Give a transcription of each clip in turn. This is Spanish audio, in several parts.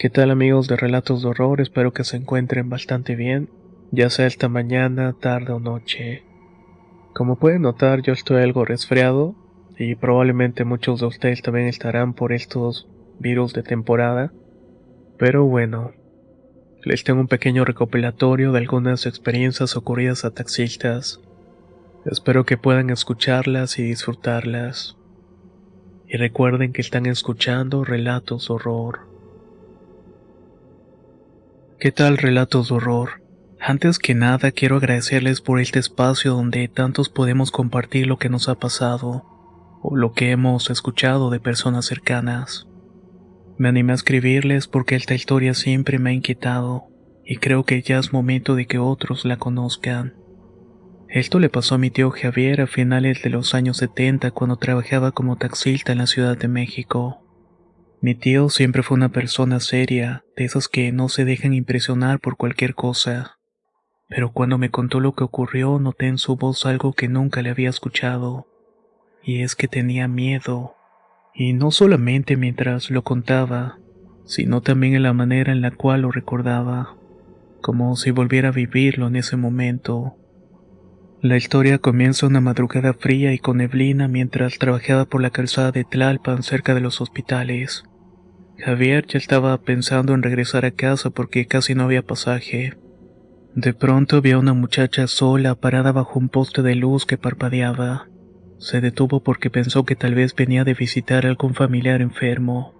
¿Qué tal amigos de Relatos de Horror? Espero que se encuentren bastante bien, ya sea esta mañana, tarde o noche. Como pueden notar, yo estoy algo resfriado y probablemente muchos de ustedes también estarán por estos virus de temporada. Pero bueno, les tengo un pequeño recopilatorio de algunas experiencias ocurridas a taxistas. Espero que puedan escucharlas y disfrutarlas. Y recuerden que están escuchando Relatos de Horror. ¿Qué tal Relatos de Horror? Antes que nada quiero agradecerles por este espacio donde tantos podemos compartir lo que nos ha pasado o lo que hemos escuchado de personas cercanas. Me animé a escribirles porque esta historia siempre me ha inquietado y creo que ya es momento de que otros la conozcan. Esto le pasó a mi tío Javier a finales de los años 70 cuando trabajaba como taxista en la Ciudad de México. Mi tío siempre fue una persona seria, de esos que no se dejan impresionar por cualquier cosa. Pero cuando me contó lo que ocurrió, noté en su voz algo que nunca le había escuchado, y es que tenía miedo. Y no solamente mientras lo contaba, sino también en la manera en la cual lo recordaba, como si volviera a vivirlo en ese momento. La historia comienza una madrugada fría y con neblina mientras trabajaba por la calzada de Tlalpan cerca de los hospitales. Javier ya estaba pensando en regresar a casa porque casi no había pasaje. De pronto vio a una muchacha sola parada bajo un poste de luz que parpadeaba. Se detuvo porque pensó que tal vez venía de visitar a algún familiar enfermo.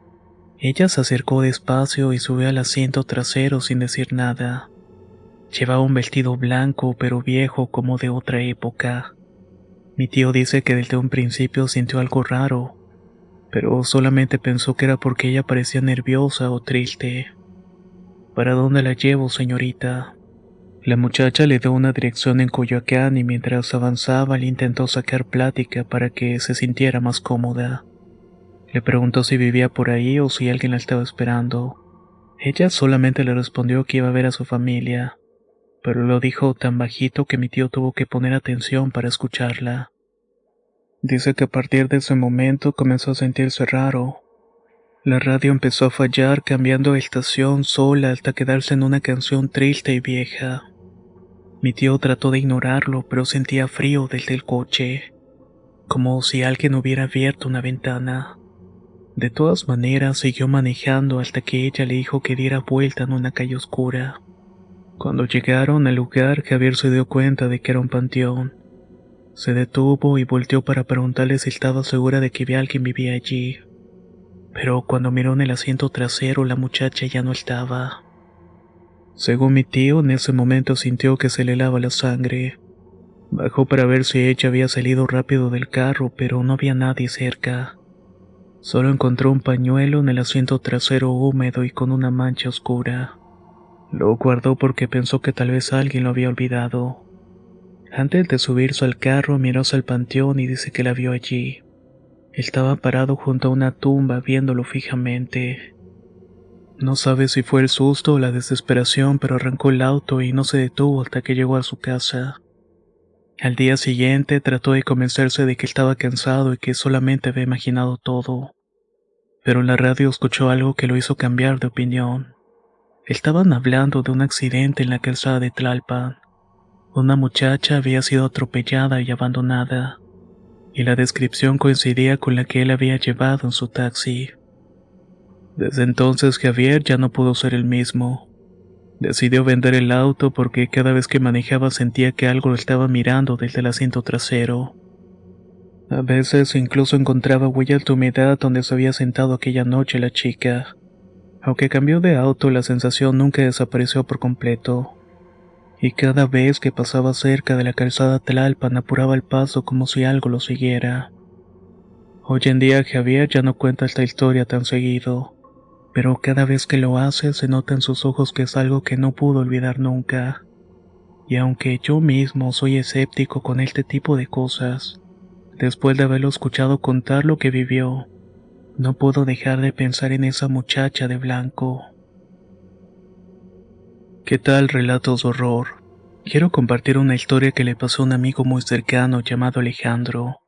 Ella se acercó despacio y subió al asiento trasero sin decir nada. Llevaba un vestido blanco pero viejo como de otra época. Mi tío dice que desde un principio sintió algo raro, pero solamente pensó que era porque ella parecía nerviosa o triste. ¿Para dónde la llevo, señorita? La muchacha le dio una dirección en Coyoacán y mientras avanzaba le intentó sacar plática para que se sintiera más cómoda. Le preguntó si vivía por ahí o si alguien la estaba esperando. Ella solamente le respondió que iba a ver a su familia, pero lo dijo tan bajito que mi tío tuvo que poner atención para escucharla. Dice que a partir de ese momento comenzó a sentirse raro. La radio empezó a fallar cambiando de estación sola hasta quedarse en una canción triste y vieja. Mi tío trató de ignorarlo, pero sentía frío desde el coche, como si alguien hubiera abierto una ventana. De todas maneras, siguió manejando hasta que ella le dijo que diera vuelta en una calle oscura. Cuando llegaron al lugar, Javier se dio cuenta de que era un panteón. Se detuvo y volteó para preguntarle si estaba segura de que alguien vivía allí. Pero cuando miró en el asiento trasero, la muchacha ya no estaba. Según mi tío, en ese momento sintió que se le helaba la sangre. Bajó para ver si ella había salido rápido del carro, pero no había nadie cerca. Solo encontró un pañuelo en el asiento trasero húmedo y con una mancha oscura. Lo guardó porque pensó que tal vez alguien lo había olvidado. Antes de subirse al carro, miró hacia el panteón y dice que la vio allí. Estaba parado junto a una tumba viéndolo fijamente. No sabe si fue el susto o la desesperación, pero arrancó el auto y no se detuvo hasta que llegó a su casa. Al día siguiente trató de convencerse de que estaba cansado y que solamente había imaginado todo. Pero en la radio escuchó algo que lo hizo cambiar de opinión. Estaban hablando de un accidente en la calzada de Tlalpan. Una muchacha había sido atropellada y abandonada, y la descripción coincidía con la que él había llevado en su taxi. Desde entonces Javier ya no pudo ser el mismo. Decidió vender el auto porque cada vez que manejaba sentía que algo lo estaba mirando desde el asiento trasero. A veces incluso encontraba huellas de humedad donde se había sentado aquella noche la chica. Aunque cambió de auto, la sensación nunca desapareció por completo. Y cada vez que pasaba cerca de la calzada Tlalpan apuraba el paso como si algo lo siguiera. Hoy en día Javier ya no cuenta esta historia tan seguido, pero cada vez que lo hace se nota en sus ojos que es algo que no pudo olvidar nunca. Y aunque yo mismo soy escéptico con este tipo de cosas, después de haberlo escuchado contar lo que vivió, no puedo dejar de pensar en esa muchacha de blanco. ¿Qué tal relatos de horror? Quiero compartir una historia que le pasó a un amigo muy cercano llamado Alejandro.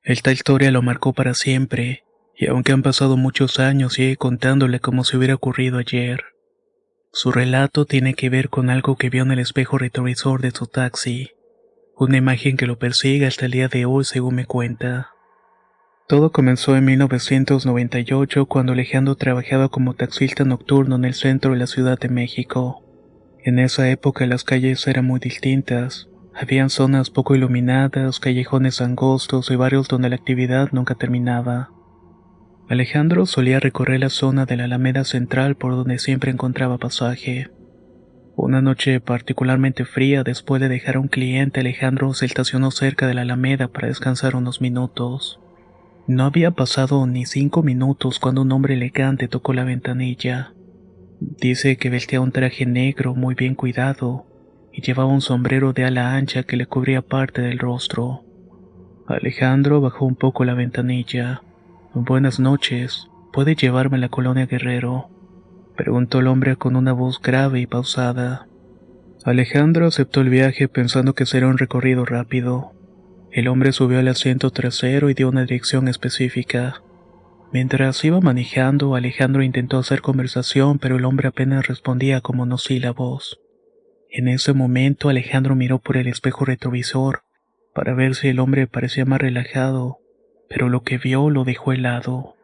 Esta historia lo marcó para siempre, y aunque han pasado muchos años, sigue contándole como si hubiera ocurrido ayer. Su relato tiene que ver con algo que vio en el espejo retrovisor de su taxi, una imagen que lo persigue hasta el día de hoy, según me cuenta. Todo comenzó en 1998 cuando Alejandro trabajaba como taxista nocturno en el centro de la Ciudad de México. En esa época las calles eran muy distintas. Habían zonas poco iluminadas, callejones angostos y barrios donde la actividad nunca terminaba. Alejandro solía recorrer la zona de la Alameda Central por donde siempre encontraba pasaje. Una noche particularmente fría, después de dejar a un cliente, Alejandro se estacionó cerca de la Alameda para descansar unos minutos. No había pasado ni 5 minutos cuando un hombre elegante tocó la ventanilla. Dice que vestía un traje negro muy bien cuidado y llevaba un sombrero de ala ancha que le cubría parte del rostro. Alejandro bajó un poco la ventanilla. «Buenas noches, ¿puede llevarme a la colonia Guerrero?», preguntó el hombre con una voz grave y pausada. Alejandro aceptó el viaje pensando que sería un recorrido rápido. El hombre subió al asiento trasero y dio una dirección específica. Mientras iba manejando, Alejandro intentó hacer conversación, pero el hombre apenas respondía con monosílabos. En ese momento, Alejandro miró por el espejo retrovisor para ver si el hombre parecía más relajado, pero lo que vio lo dejó helado.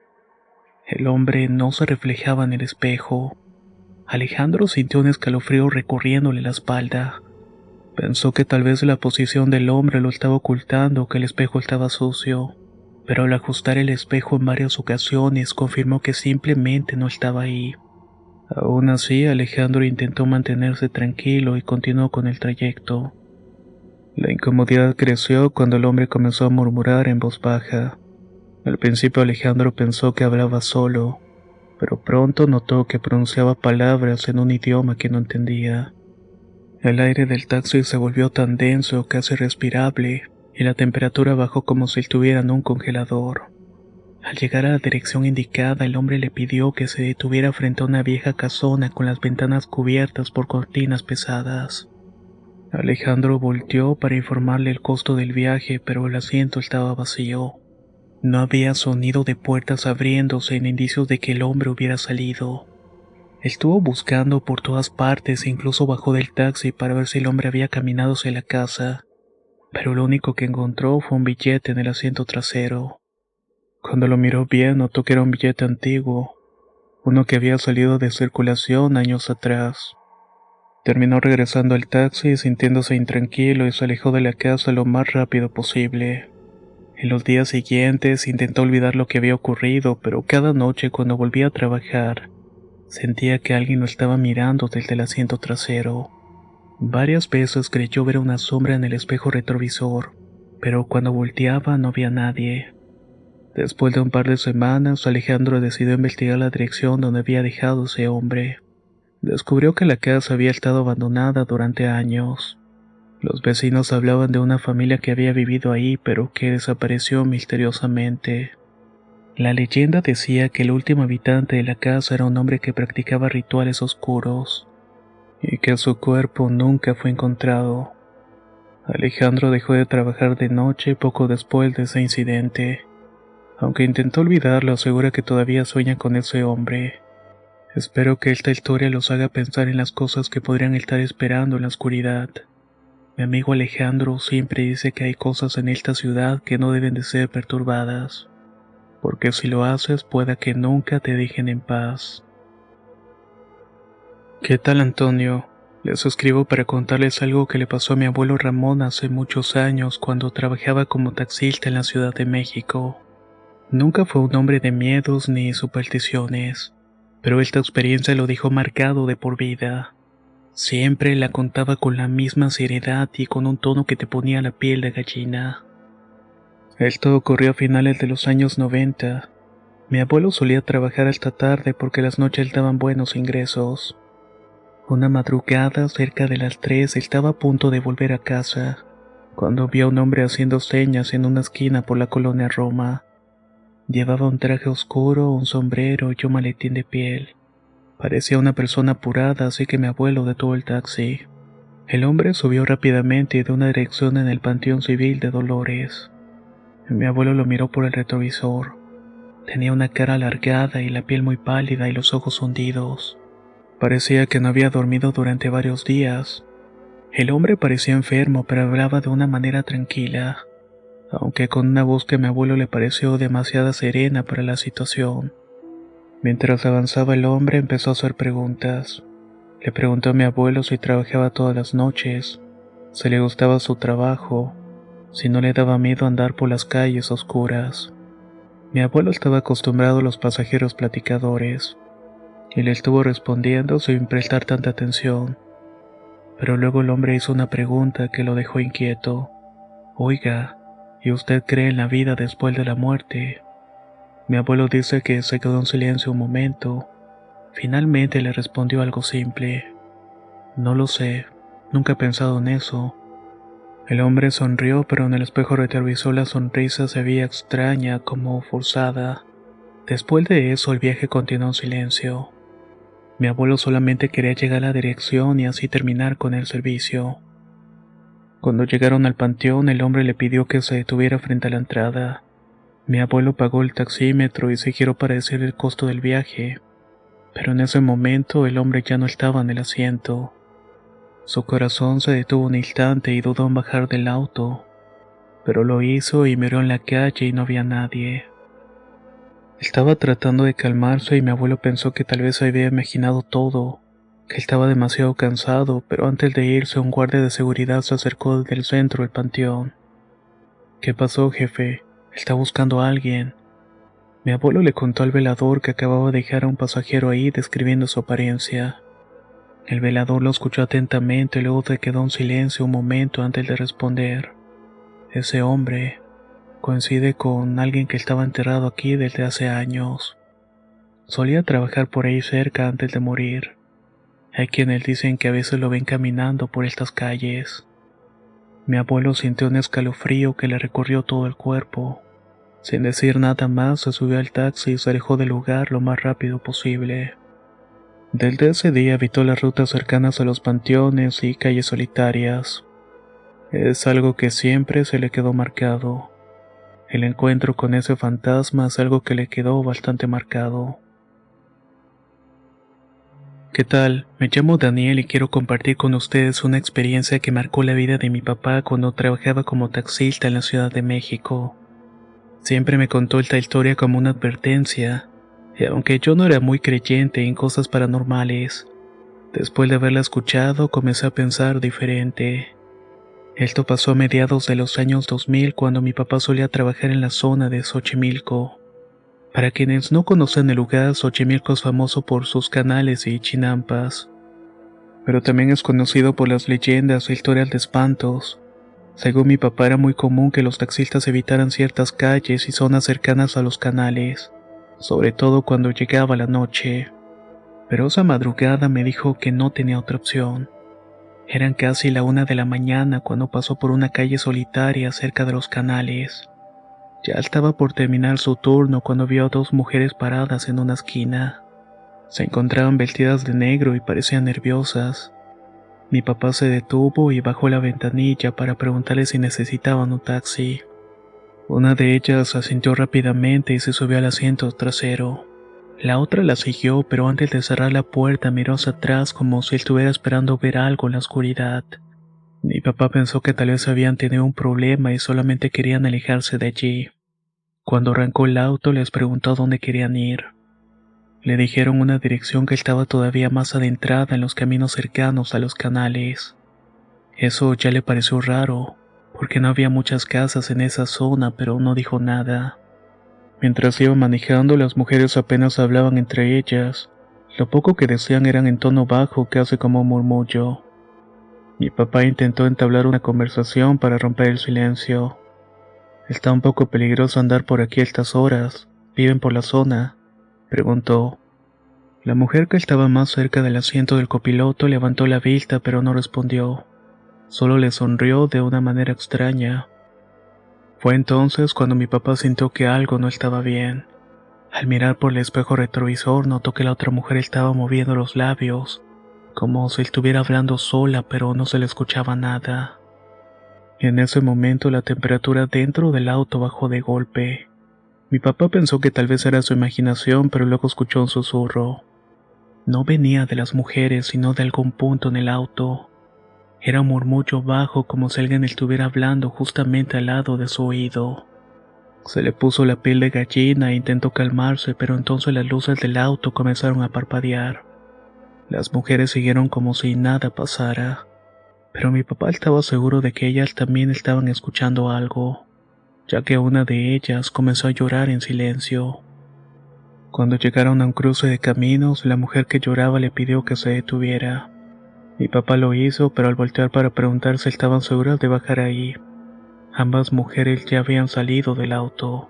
El hombre no se reflejaba en el espejo. Alejandro sintió un escalofrío recorriéndole la espalda. Pensó que tal vez la posición del hombre lo estaba ocultando o que el espejo estaba sucio, pero al ajustar el espejo en varias ocasiones confirmó que simplemente no estaba ahí. Aún así, Alejandro intentó mantenerse tranquilo y continuó con el trayecto. La incomodidad creció cuando el hombre comenzó a murmurar en voz baja. Al principio Alejandro pensó que hablaba solo, pero pronto notó que pronunciaba palabras en un idioma que no entendía. El aire del taxi se volvió tan denso, casi respirable, y la temperatura bajó como si estuviera en un congelador. Al llegar a la dirección indicada, el hombre le pidió que se detuviera frente a una vieja casona con las ventanas cubiertas por cortinas pesadas. Alejandro volteó para informarle el costo del viaje, pero el asiento estaba vacío. No había sonido de puertas abriéndose ni indicios de que el hombre hubiera salido. Estuvo buscando por todas partes e incluso bajó del taxi para ver si el hombre había caminado hacia la casa, pero lo único que encontró fue un billete en el asiento trasero. Cuando lo miró bien, notó que era un billete antiguo, uno que había salido de circulación años atrás. Terminó regresando al taxi sintiéndose intranquilo y se alejó de la casa lo más rápido posible. En los días siguientes intentó olvidar lo que había ocurrido, pero cada noche cuando volvía a trabajar, sentía que alguien lo estaba mirando desde el asiento trasero. Varias veces creyó ver una sombra en el espejo retrovisor, pero cuando volteaba no había nadie. Después de un par de semanas, Alejandro decidió investigar la dirección donde había dejado ese hombre. Descubrió que la casa había estado abandonada durante años. Los vecinos hablaban de una familia que había vivido ahí, pero que desapareció misteriosamente. La leyenda decía que el último habitante de la casa era un hombre que practicaba rituales oscuros, y que su cuerpo nunca fue encontrado. Alejandro dejó de trabajar de noche poco después de ese incidente. Aunque intentó olvidarlo, asegura que todavía sueña con ese hombre. Espero que esta historia los haga pensar en las cosas que podrían estar esperando en la oscuridad. Mi amigo Alejandro siempre dice que hay cosas en esta ciudad que no deben de ser perturbadas, porque si lo haces pueda que nunca te dejen en paz. ¿Qué tal, Antonio? Les escribo para contarles algo que le pasó a mi abuelo Ramón hace muchos años cuando trabajaba como taxista en la Ciudad de México. Nunca fue un hombre de miedos ni supersticiones, pero esta experiencia lo dejó marcado de por vida. Siempre la contaba con la misma seriedad y con un tono que te ponía la piel de gallina. Esto ocurrió a finales de los años 90. Mi abuelo solía trabajar hasta tarde porque las noches daban buenos ingresos. Una madrugada, cerca de las 3, estaba a punto de volver a casa, cuando vio a un hombre haciendo señas en una esquina por la colonia Roma. Llevaba un traje oscuro, un sombrero y un maletín de piel. Parecía una persona apurada, así que mi abuelo detuvo el taxi. El hombre subió rápidamente y dio una dirección en el Panteón Civil de Dolores. Mi abuelo lo miró por el retrovisor. Tenía una cara alargada y la piel muy pálida y los ojos hundidos. Parecía que no había dormido durante varios días. El hombre parecía enfermo, pero hablaba de una manera tranquila, aunque con una voz que a mi abuelo le pareció demasiado serena para la situación. Mientras avanzaba el hombre empezó a hacer preguntas. Le preguntó a mi abuelo si trabajaba todas las noches, si le gustaba su trabajo, si no le daba miedo andar por las calles oscuras. Mi abuelo estaba acostumbrado a los pasajeros platicadores, y le estuvo respondiendo sin prestar tanta atención. Pero luego el hombre hizo una pregunta que lo dejó inquieto. Oiga, ¿y usted cree en la vida después de la muerte? Mi abuelo dice que se quedó en silencio un momento. Finalmente le respondió algo simple. No lo sé, nunca he pensado en eso. El hombre sonrió, pero en el espejo retrovisor la sonrisa se veía extraña, como forzada. Después de eso el viaje continuó en silencio. Mi abuelo solamente quería llegar a la dirección y así terminar con el servicio. Cuando llegaron al panteón, el hombre le pidió que se detuviera frente a la entrada. Mi abuelo pagó el taxímetro y se giró para decir el costo del viaje, pero en ese momento el hombre ya no estaba en el asiento. Su corazón se detuvo un instante y dudó en bajar del auto, pero lo hizo y miró en la calle y no había nadie. Estaba tratando de calmarse y mi abuelo pensó que tal vez se había imaginado todo, que estaba demasiado cansado, pero antes de irse un guardia de seguridad se acercó desde el centro del panteón. ¿Qué pasó, jefe? Está buscando a alguien. Mi abuelo le contó al velador que acababa de dejar a un pasajero ahí describiendo su apariencia. El velador lo escuchó atentamente y luego se quedó en silencio un momento antes de responder. Ese hombre coincide con alguien que estaba enterrado aquí desde hace años. Solía trabajar por ahí cerca antes de morir. Hay quienes dicen que a veces lo ven caminando por estas calles. Mi abuelo sintió un escalofrío que le recorrió todo el cuerpo. Sin decir nada más, se subió al taxi y se alejó del lugar lo más rápido posible. Desde ese día evitó las rutas cercanas a los panteones y calles solitarias. Es algo que siempre se le quedó marcado. El encuentro con ese fantasma es algo que le quedó bastante marcado. ¿Qué tal? Me llamo Daniel y quiero compartir con ustedes una experiencia que marcó la vida de mi papá cuando trabajaba como taxista en la Ciudad de México. Siempre me contó esta historia como una advertencia, y aunque yo no era muy creyente en cosas paranormales, después de haberla escuchado comencé a pensar diferente. Esto pasó a mediados de los años 2000 cuando mi papá solía trabajar en la zona de Xochimilco. Para quienes no conocen el lugar, Xochimilco es famoso por sus canales y chinampas, pero también es conocido por las leyendas e historias de espantos. Según mi papá era muy común que los taxistas evitaran ciertas calles y zonas cercanas a los canales, sobre todo cuando llegaba la noche. Pero esa madrugada me dijo que no tenía otra opción. Eran casi la 1 de la mañana cuando pasó por una calle solitaria cerca de los canales. Ya estaba por terminar su turno cuando vio a dos mujeres paradas en una esquina. Se encontraban vestidas de negro y parecían nerviosas. Mi papá se detuvo y bajó la ventanilla para preguntarle si necesitaban un taxi. Una de ellas asintió rápidamente y se subió al asiento trasero. La otra la siguió, pero antes de cerrar la puerta miró hacia atrás como si estuviera esperando ver algo en la oscuridad. Mi papá pensó que tal vez habían tenido un problema y solamente querían alejarse de allí. Cuando arrancó el auto les preguntó dónde querían ir. Le dijeron una dirección que estaba todavía más adentrada en los caminos cercanos a los canales. Eso ya le pareció raro, porque no había muchas casas en esa zona, pero no dijo nada. Mientras iba manejando, las mujeres apenas hablaban entre ellas. Lo poco que decían eran en tono bajo, casi como un murmullo. Mi papá intentó entablar una conversación para romper el silencio. «¿Está un poco peligroso andar por aquí a estas horas? ¿Viven por la zona?», preguntó. La mujer que estaba más cerca del asiento del copiloto levantó la vista pero no respondió. Solo le sonrió de una manera extraña. Fue entonces cuando mi papá sintió que algo no estaba bien. Al mirar por el espejo retrovisor notó que la otra mujer estaba moviendo los labios, como si estuviera hablando sola pero no se le escuchaba nada. En ese momento la temperatura dentro del auto bajó de golpe. Mi papá pensó que tal vez era su imaginación, pero luego escuchó un susurro. No venía de las mujeres, sino de algún punto en el auto. Era un murmullo bajo como si alguien estuviera hablando justamente al lado de su oído. Se le puso la piel de gallina e intentó calmarse, pero entonces las luces del auto comenzaron a parpadear. Las mujeres siguieron como si nada pasara, pero mi papá estaba seguro de que ellas también estaban escuchando algo, ya que una de ellas comenzó a llorar en silencio. Cuando llegaron a un cruce de caminos, la mujer que lloraba le pidió que se detuviera. Mi papá lo hizo, pero al voltear para preguntar si estaban seguras de bajar ahí, ambas mujeres ya habían salido del auto.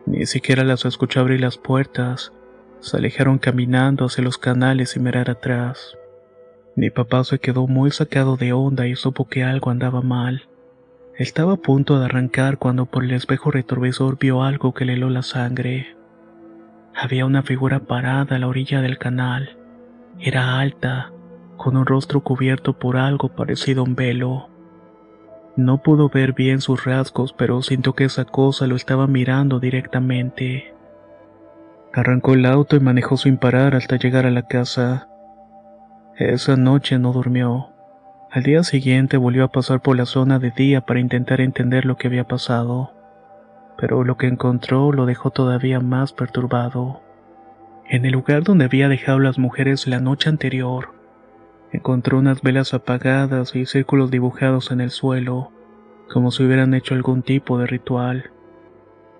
Ni siquiera las escuchó abrir las puertas. Se alejaron caminando hacia los canales sin mirar atrás. Mi papá se quedó muy sacado de onda y supo que algo andaba mal. Estaba a punto de arrancar cuando por el espejo retrovisor vio algo que le heló la sangre. Había una figura parada a la orilla del canal. Era alta, con un rostro cubierto por algo parecido a un velo. No pudo ver bien sus rasgos, pero sintió que esa cosa lo estaba mirando directamente. Arrancó el auto y manejó sin parar hasta llegar a la casa. Esa noche no durmió. Al día siguiente volvió a pasar por la zona de día para intentar entender lo que había pasado, pero lo que encontró lo dejó todavía más perturbado. En el lugar donde había dejado las mujeres la noche anterior, encontró unas velas apagadas y círculos dibujados en el suelo, como si hubieran hecho algún tipo de ritual.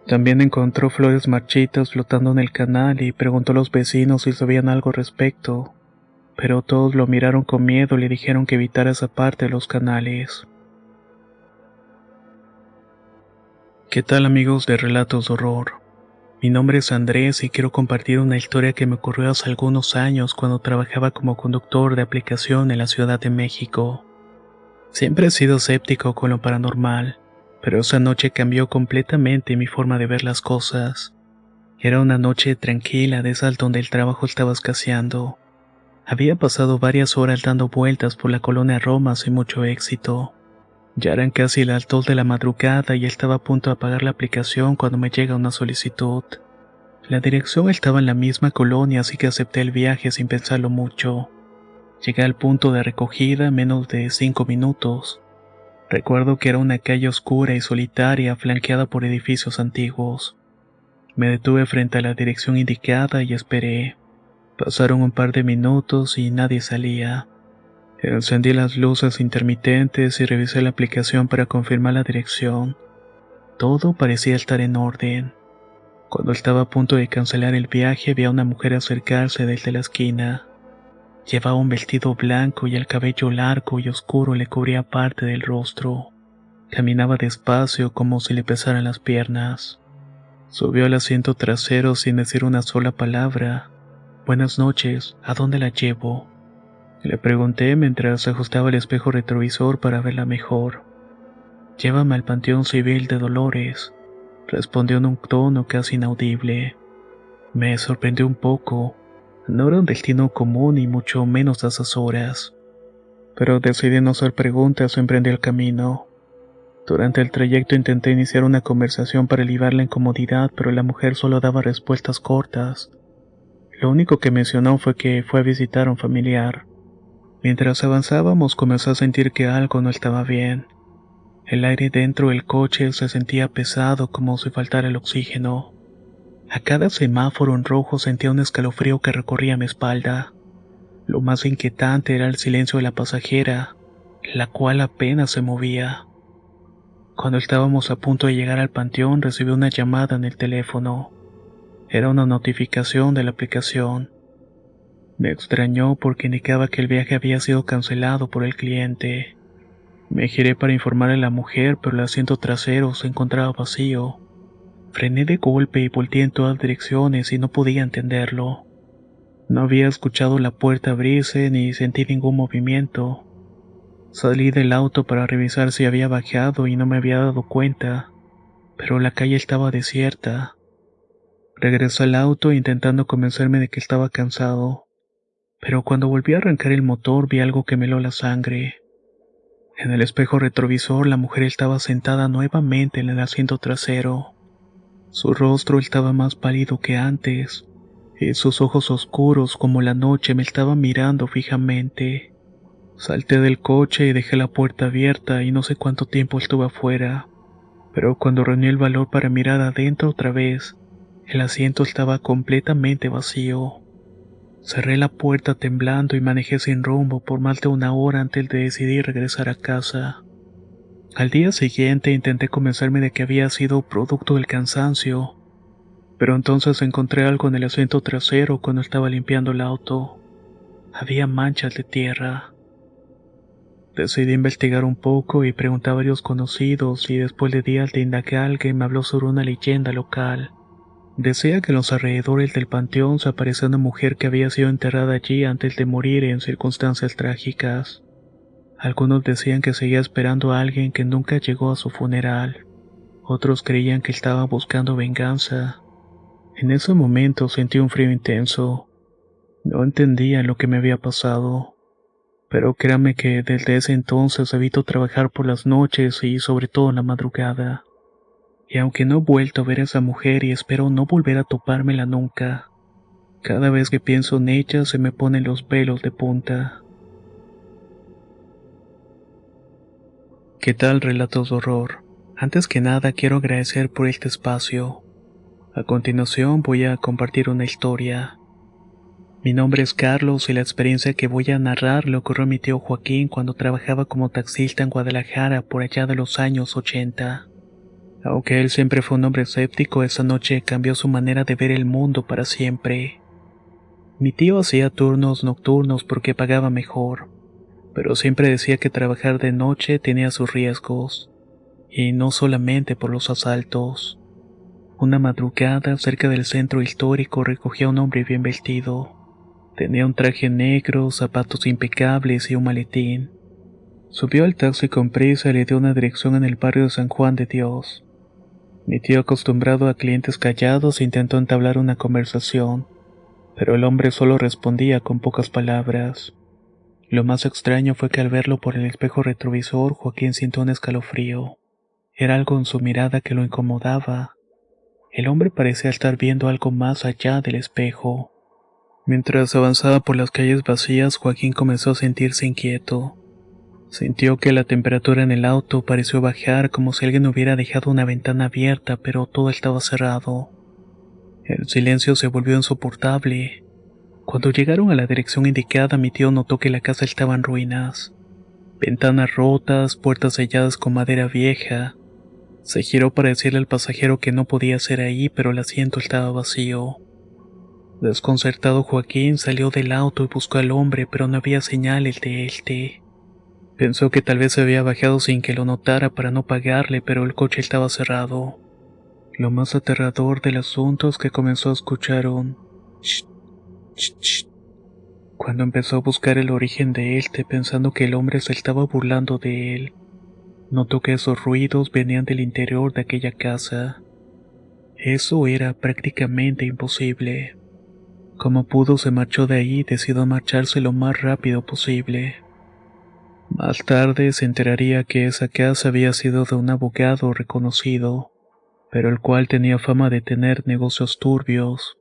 También encontró flores marchitas flotando en el canal y preguntó a los vecinos si sabían algo al respecto, pero todos lo miraron con miedo y le dijeron que evitara esa parte de los canales. ¿Qué tal, amigos de Relatos de Horror? Mi nombre es Andrés y quiero compartir una historia que me ocurrió hace algunos años cuando trabajaba como conductor de aplicación en la Ciudad de México. Siempre he sido escéptico con lo paranormal, pero esa noche cambió completamente mi forma de ver las cosas. Era una noche tranquila de esas donde el trabajo estaba escaseando. Había pasado varias horas dando vueltas por la colonia Roma sin mucho éxito. Ya eran casi las 2 de la madrugada y estaba a punto de apagar la aplicación cuando me llega una solicitud. La dirección estaba en la misma colonia, así que acepté el viaje sin pensarlo mucho. Llegué al punto de recogida en menos de 5 minutos. Recuerdo que era una calle oscura y solitaria flanqueada por edificios antiguos. Me detuve frente a la dirección indicada y esperé. Pasaron un par de minutos y nadie salía. Encendí las luces intermitentes y revisé la aplicación para confirmar la dirección. Todo parecía estar en orden. Cuando estaba a punto de cancelar el viaje, vi a una mujer acercarse desde la esquina. Llevaba un vestido blanco y el cabello largo y oscuro le cubría parte del rostro. Caminaba despacio como si le pesaran las piernas. Subió al asiento trasero sin decir una sola palabra. Buenas noches, ¿a dónde la llevo?, le pregunté mientras ajustaba el espejo retrovisor para verla mejor. Llévame al Panteón Civil de Dolores, respondió en un tono casi inaudible. Me sorprendió un poco. No era un destino común y mucho menos a esas horas. Pero decidí no hacer preguntas o emprendí el camino. Durante el trayecto intenté iniciar una conversación para aliviar la incomodidad, pero la mujer solo daba respuestas cortas. Lo único que mencionó fue que fue a visitar a un familiar. Mientras avanzábamos comencé a sentir que algo no estaba bien. El aire dentro del coche se sentía pesado como si faltara el oxígeno. A cada semáforo en rojo sentía un escalofrío que recorría mi espalda. Lo más inquietante era el silencio de la pasajera, la cual apenas se movía. Cuando estábamos a punto de llegar al panteón recibí una llamada en el teléfono. Era una notificación de la aplicación. Me extrañó porque indicaba que el viaje había sido cancelado por el cliente. Me giré para informar a la mujer, pero el asiento trasero se encontraba vacío. Frené de golpe y volteé en todas direcciones y no podía entenderlo. No había escuchado la puerta abrirse ni sentí ningún movimiento. Salí del auto para revisar si había bajado y no me había dado cuenta, pero la calle estaba desierta. Regresé al auto intentando convencerme de que estaba cansado. Pero cuando volví a arrancar el motor vi algo que me heló la sangre. En el espejo retrovisor la mujer estaba sentada nuevamente en el asiento trasero. Su rostro estaba más pálido que antes, y sus ojos oscuros como la noche me estaban mirando fijamente. Salté del coche y dejé la puerta abierta y no sé cuánto tiempo estuve afuera, pero cuando reuní el valor para mirar adentro otra vez, el asiento estaba completamente vacío. Cerré la puerta temblando y manejé sin rumbo por más de una hora antes de decidir regresar a casa. Al día siguiente intenté convencerme de que había sido producto del cansancio, pero entonces encontré algo en el asiento trasero cuando estaba limpiando el auto. Había manchas de tierra. Decidí investigar un poco y pregunté a varios conocidos y después de días de indagar alguien me habló sobre una leyenda local. Decía que en los alrededores del panteón se aparecía una mujer que había sido enterrada allí antes de morir en circunstancias trágicas. Algunos decían que seguía esperando a alguien que nunca llegó a su funeral. Otros creían que estaba buscando venganza. En ese momento sentí un frío intenso. No entendía lo que me había pasado. Pero créame que desde ese entonces evito trabajar por las noches y sobre todo en la madrugada. Y aunque no he vuelto a ver a esa mujer y espero no volver a topármela nunca, cada vez que pienso en ella se me ponen los pelos de punta. ¿Qué tal, relatos de horror? Antes que nada quiero agradecer por este espacio. A continuación voy a compartir una historia. Mi nombre es Carlos y la experiencia que voy a narrar le ocurrió a mi tío Joaquín cuando trabajaba como taxista en Guadalajara por allá de los años 80. Aunque él siempre fue un hombre escéptico, esa noche cambió su manera de ver el mundo para siempre. Mi tío hacía turnos nocturnos porque pagaba mejor, pero siempre decía que trabajar de noche tenía sus riesgos, y no solamente por los asaltos. Una madrugada cerca del centro histórico recogió a un hombre bien vestido. Tenía un traje negro, zapatos impecables y un maletín. Subió al taxi con prisa y le dio una dirección en el barrio de San Juan de Dios. Mi tío, acostumbrado a clientes callados, intentó entablar una conversación, pero el hombre solo respondía con pocas palabras. Lo más extraño fue que al verlo por el espejo retrovisor, Joaquín sintió un escalofrío. Era algo en su mirada que lo incomodaba. El hombre parecía estar viendo algo más allá del espejo. Mientras avanzaba por las calles vacías, Joaquín comenzó a sentirse inquieto. Sintió que la temperatura en el auto pareció bajar como si alguien hubiera dejado una ventana abierta, pero todo estaba cerrado. El silencio se volvió insoportable. Cuando llegaron a la dirección indicada, mi tío notó que la casa estaba en ruinas. Ventanas rotas, puertas selladas con madera vieja. Se giró para decirle al pasajero que no podía ser ahí, pero el asiento estaba vacío. Desconcertado, Joaquín salió del auto y buscó al hombre, pero no había señales de él. Pensó que tal vez se había bajado sin que lo notara para no pagarle, pero el coche estaba cerrado. Lo más aterrador del asunto es que comenzó a escuchar un ch, ch, ch, cuando empezó a buscar el origen de pensando que el hombre se estaba burlando de él. Notó que esos ruidos venían del interior de aquella casa. Eso era prácticamente imposible. Como pudo, se marchó de ahí y decidió marcharse lo más rápido posible. Más tarde se enteraría que esa casa había sido de un abogado reconocido, pero el cual tenía fama de tener negocios turbios.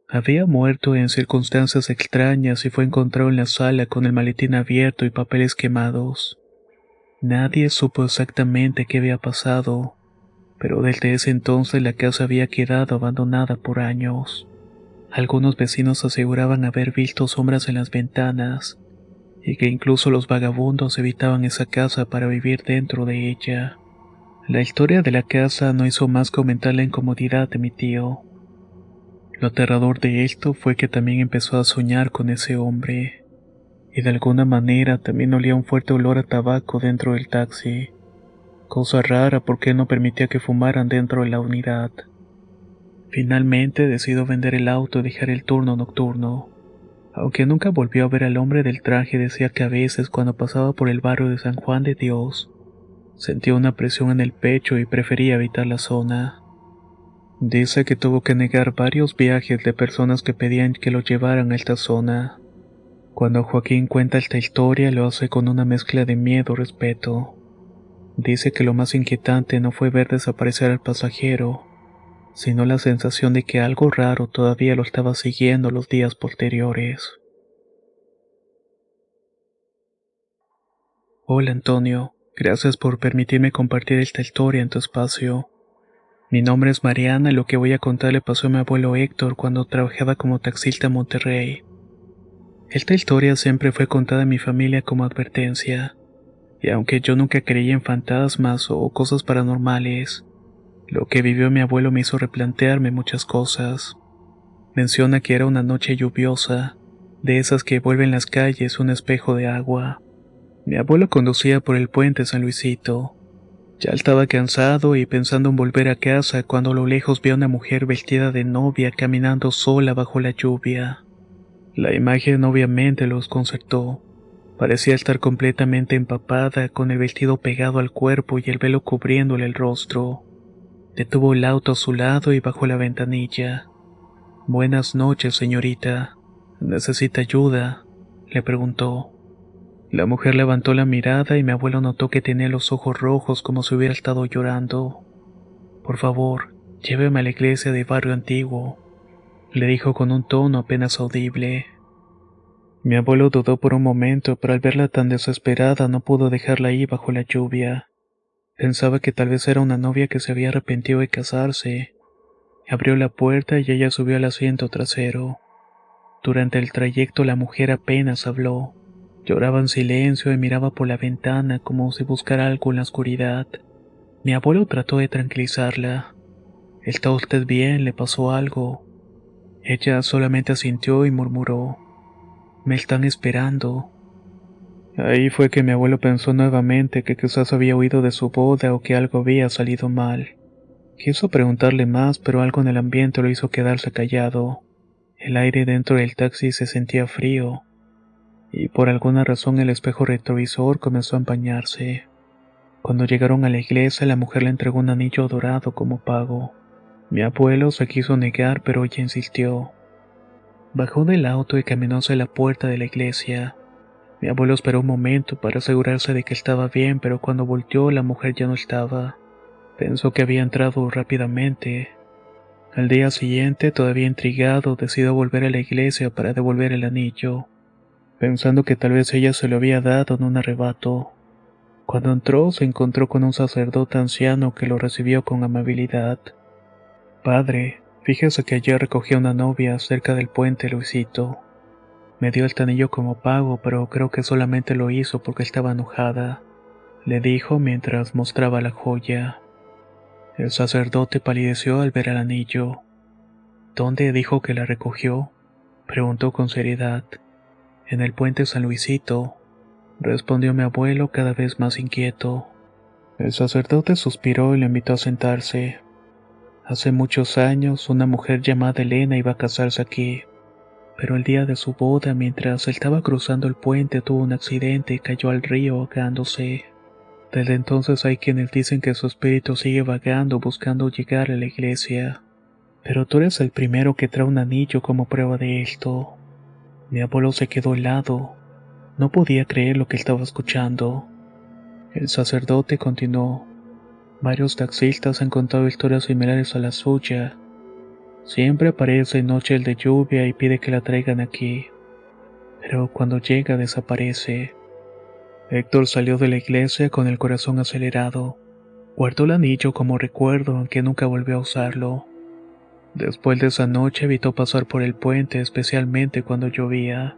Había muerto en circunstancias extrañas y fue encontrado en la sala con el maletín abierto y papeles quemados. Nadie supo exactamente qué había pasado, pero desde ese entonces la casa había quedado abandonada por años. Algunos vecinos aseguraban haber visto sombras en las ventanas, y que incluso los vagabundos evitaban esa casa para vivir dentro de ella. La historia de la casa no hizo más que aumentar la incomodidad de mi tío. Lo aterrador de esto fue que también empezó a soñar con ese hombre, y de alguna manera también olía un fuerte olor a tabaco dentro del taxi, cosa rara porque no permitía que fumaran dentro de la unidad. Finalmente decidió vender el auto y dejar el turno nocturno. Aunque nunca volvió a ver al hombre del traje, decía que a veces cuando pasaba por el barrio de San Juan de Dios, sentía una presión en el pecho y prefería evitar la zona. Dice que tuvo que negar varios viajes de personas que pedían que lo llevaran a esta zona. Cuando Joaquín cuenta esta historia, lo hace con una mezcla de miedo y respeto. Dice que lo más inquietante no fue ver desaparecer al pasajero, sino la sensación de que algo raro todavía lo estaba siguiendo los días posteriores. Hola Antonio, gracias por permitirme compartir esta historia en tu espacio. Mi nombre es Mariana y lo que voy a contar le pasó a mi abuelo Héctor cuando trabajaba como taxista en Monterrey. Esta historia siempre fue contada en mi familia como advertencia, y aunque yo nunca creí en fantasmas o cosas paranormales, lo que vivió mi abuelo me hizo replantearme muchas cosas. Menciona que era una noche lluviosa, de esas que vuelven las calles un espejo de agua. Mi abuelo conducía por el puente San Luisito. Ya estaba cansado y pensando en volver a casa cuando a lo lejos vi a una mujer vestida de novia caminando sola bajo la lluvia. La imagen obviamente lo desconcertó. Parecía estar completamente empapada, con el vestido pegado al cuerpo y el velo cubriéndole el rostro. Detuvo el auto a su lado y bajó la ventanilla. «Buenas noches, señorita. ¿Necesita ayuda?», le preguntó. La mujer levantó la mirada y mi abuelo notó que tenía los ojos rojos como si hubiera estado llorando. «Por favor, lléveme a la iglesia de Barrio Antiguo», le dijo con un tono apenas audible. Mi abuelo dudó por un momento, pero al verla tan desesperada no pudo dejarla ahí bajo la lluvia. Pensaba que tal vez era una novia que se había arrepentido de casarse. Abrió la puerta y ella subió al asiento trasero. Durante el trayecto la mujer apenas habló. Lloraba en silencio y miraba por la ventana como si buscara algo en la oscuridad. Mi abuelo trató de tranquilizarla. «¿Está usted bien? ¿Le pasó algo?». Ella solamente asintió y murmuró: «Me están esperando». Ahí fue que mi abuelo pensó nuevamente que quizás había huido de su boda o que algo había salido mal. Quiso preguntarle más, pero algo en el ambiente lo hizo quedarse callado. El aire dentro del taxi se sentía frío, y por alguna razón el espejo retrovisor comenzó a empañarse. Cuando llegaron a la iglesia, la mujer le entregó un anillo dorado como pago. Mi abuelo se quiso negar, pero ella insistió. Bajó del auto y caminó hacia la puerta de la iglesia. Mi abuelo esperó un momento para asegurarse de que estaba bien, pero cuando volteó la mujer ya no estaba. Pensó que había entrado rápidamente. Al día siguiente, todavía intrigado, decidió volver a la iglesia para devolver el anillo, pensando que tal vez ella se lo había dado en un arrebato. Cuando entró, se encontró con un sacerdote anciano que lo recibió con amabilidad. «Padre, fíjese que ayer recogí a una novia cerca del puente Luisito. Me dio el anillo como pago, pero creo que solamente lo hizo porque estaba enojada», le dijo mientras mostraba la joya. El sacerdote palideció al ver el anillo. «¿Dónde dijo que la recogió?», preguntó con seriedad. «En el puente San Luisito», respondió mi abuelo cada vez más inquieto. El sacerdote suspiró y le invitó a sentarse. «Hace muchos años, una mujer llamada Elena iba a casarse aquí, pero el día de su boda, mientras estaba cruzando el puente, tuvo un accidente y cayó al río ahogándose. Desde entonces hay quienes dicen que su espíritu sigue vagando buscando llegar a la iglesia. Pero tú eres el primero que trae un anillo como prueba de esto». Mi abuelo se quedó helado. No podía creer lo que estaba escuchando. El sacerdote continuó. «Varios taxistas han contado historias similares a la suya. Siempre aparece en noches de lluvia y pide que la traigan aquí, pero cuando llega desaparece». Héctor salió de la iglesia con el corazón acelerado. Guardó el anillo como recuerdo, aunque nunca volvió a usarlo. Después de esa noche evitó pasar por el puente, especialmente cuando llovía.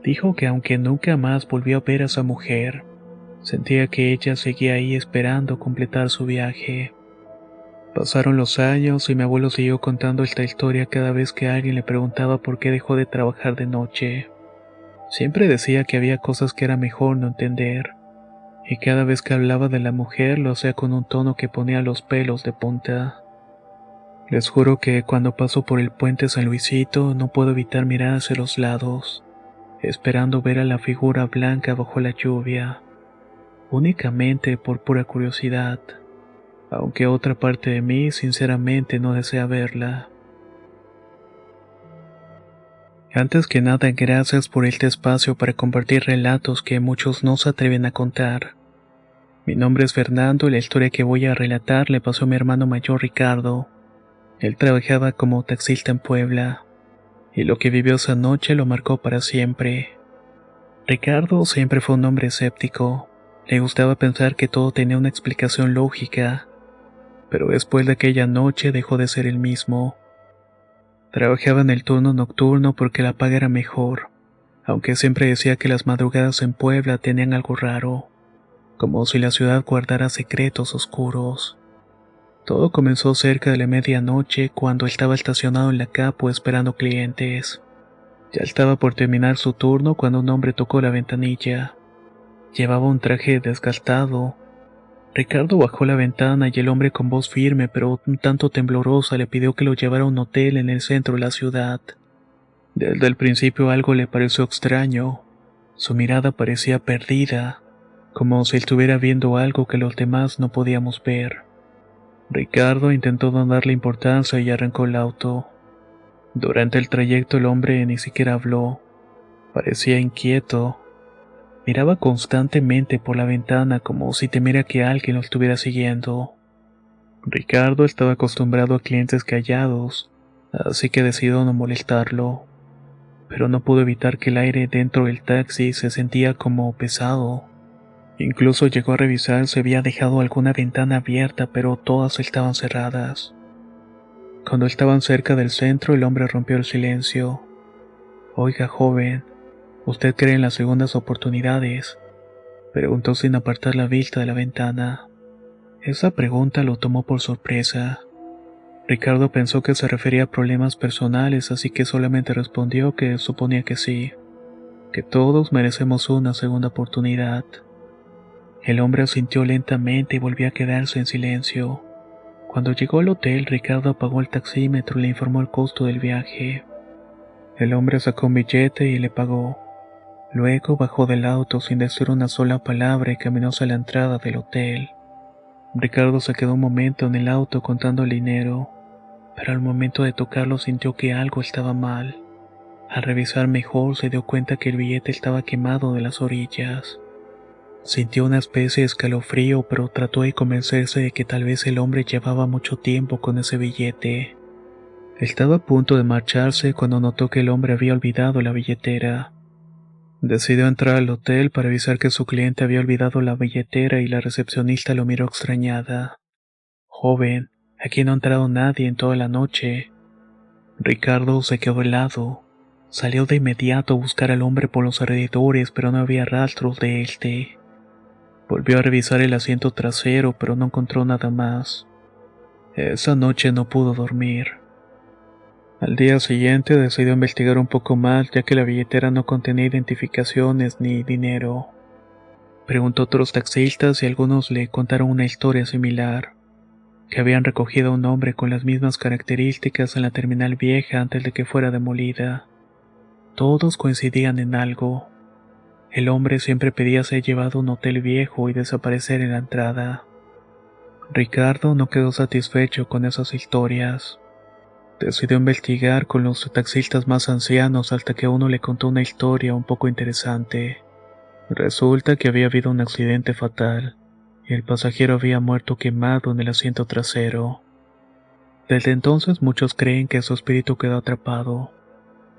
Dijo que aunque nunca más volvió a ver a esa mujer, sentía que ella seguía ahí esperando completar su viaje. Pasaron los años y mi abuelo siguió contando esta historia cada vez que alguien le preguntaba por qué dejó de trabajar de noche. Siempre decía que había cosas que era mejor no entender, y cada vez que hablaba de la mujer lo hacía con un tono que ponía los pelos de punta. Les juro que cuando paso por el puente San Luisito no puedo evitar mirar hacia los lados, esperando ver a la figura blanca bajo la lluvia, únicamente por pura curiosidad, aunque otra parte de mí sinceramente no desea verla. Antes que nada, gracias por este espacio para compartir relatos que muchos no se atreven a contar. Mi nombre es Fernando y la historia que voy a relatar le pasó a mi hermano mayor Ricardo. Él trabajaba como taxista en Puebla, y lo que vivió esa noche lo marcó para siempre. Ricardo siempre fue un hombre escéptico. Le gustaba pensar que todo tenía una explicación lógica, pero después de aquella noche dejó de ser el mismo. Trabajaba en el turno nocturno porque la paga era mejor, aunque siempre decía que las madrugadas en Puebla tenían algo raro, como si la ciudad guardara secretos oscuros. Todo comenzó cerca de la medianoche cuando estaba estacionado en la capo esperando clientes. Ya estaba por terminar su turno cuando un hombre tocó la ventanilla. Llevaba un traje desgastado. Ricardo bajó la ventana y el hombre con voz firme pero un tanto temblorosa le pidió que lo llevara a un hotel en el centro de la ciudad. Desde el principio algo le pareció extraño. Su mirada parecía perdida, como si estuviera viendo algo que los demás no podíamos ver. Ricardo intentó no darle importancia y arrancó el auto. Durante el trayecto el hombre ni siquiera habló. Parecía inquieto. Miraba constantemente por la ventana como si temiera que alguien lo estuviera siguiendo. Ricardo estaba acostumbrado a clientes callados, así que decidió no molestarlo. Pero no pudo evitar que el aire dentro del taxi se sentía como pesado. Incluso llegó a revisar si había dejado alguna ventana abierta, pero todas estaban cerradas. Cuando estaban cerca del centro, el hombre rompió el silencio. «Oiga, joven, ¿usted cree en las segundas oportunidades?», preguntó sin apartar la vista de la ventana. Esa pregunta lo tomó por sorpresa. Ricardo pensó que se refería a problemas personales, así que solamente respondió que suponía que sí, que todos merecemos una segunda oportunidad. El hombre asintió lentamente y volvió a quedarse en silencio. Cuando llegó al hotel, Ricardo apagó el taxímetro y le informó el costo del viaje. El hombre sacó un billete y le pagó. Luego bajó del auto sin decir una sola palabra y caminó hacia la entrada del hotel. Ricardo se quedó un momento en el auto contando el dinero, pero al momento de tocarlo sintió que algo estaba mal. Al revisar mejor se dio cuenta que el billete estaba quemado de las orillas. Sintió una especie de escalofrío, pero trató de convencerse de que tal vez el hombre llevaba mucho tiempo con ese billete. Estaba a punto de marcharse cuando notó que el hombre había olvidado la billetera. Decidió entrar al hotel para avisar que su cliente había olvidado la billetera y la recepcionista lo miró extrañada. «Joven, aquí no ha entrado nadie en toda la noche». Ricardo se quedó helado. Salió de inmediato a buscar al hombre por los alrededores, pero no había rastros de éste. Volvió a revisar el asiento trasero, pero no encontró nada más. Esa noche no pudo dormir. Al día siguiente decidió investigar un poco más, ya que la billetera no contenía identificaciones ni dinero. Preguntó a otros taxistas y algunos le contaron una historia similar, que habían recogido a un hombre con las mismas características en la terminal vieja antes de que fuera demolida. Todos coincidían en algo. El hombre siempre pedía ser llevado a un hotel viejo y desaparecer en la entrada. Ricardo no quedó satisfecho con esas historias. Decidió investigar con los taxistas más ancianos hasta que uno le contó una historia un poco interesante. Resulta que había habido un accidente fatal y el pasajero había muerto quemado en el asiento trasero. Desde entonces muchos creen que su espíritu quedó atrapado,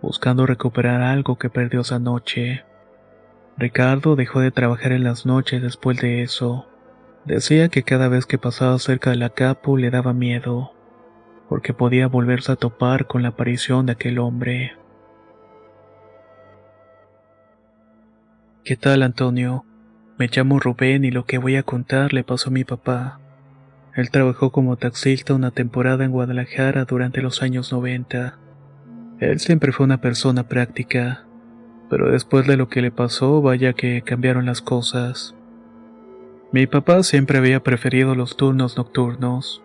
buscando recuperar algo que perdió esa noche. Ricardo dejó de trabajar en las noches después de eso. Decía que cada vez que pasaba cerca de la capo le daba miedo, porque podía volverse a topar con la aparición de aquel hombre. ¿Qué tal, Antonio? Me llamo Rubén y lo que voy a contar le pasó a mi papá. Él trabajó como taxista una temporada en Guadalajara durante los años 90. Él siempre fue una persona práctica, pero después de lo que le pasó, vaya que cambiaron las cosas. Mi papá siempre había preferido los turnos nocturnos.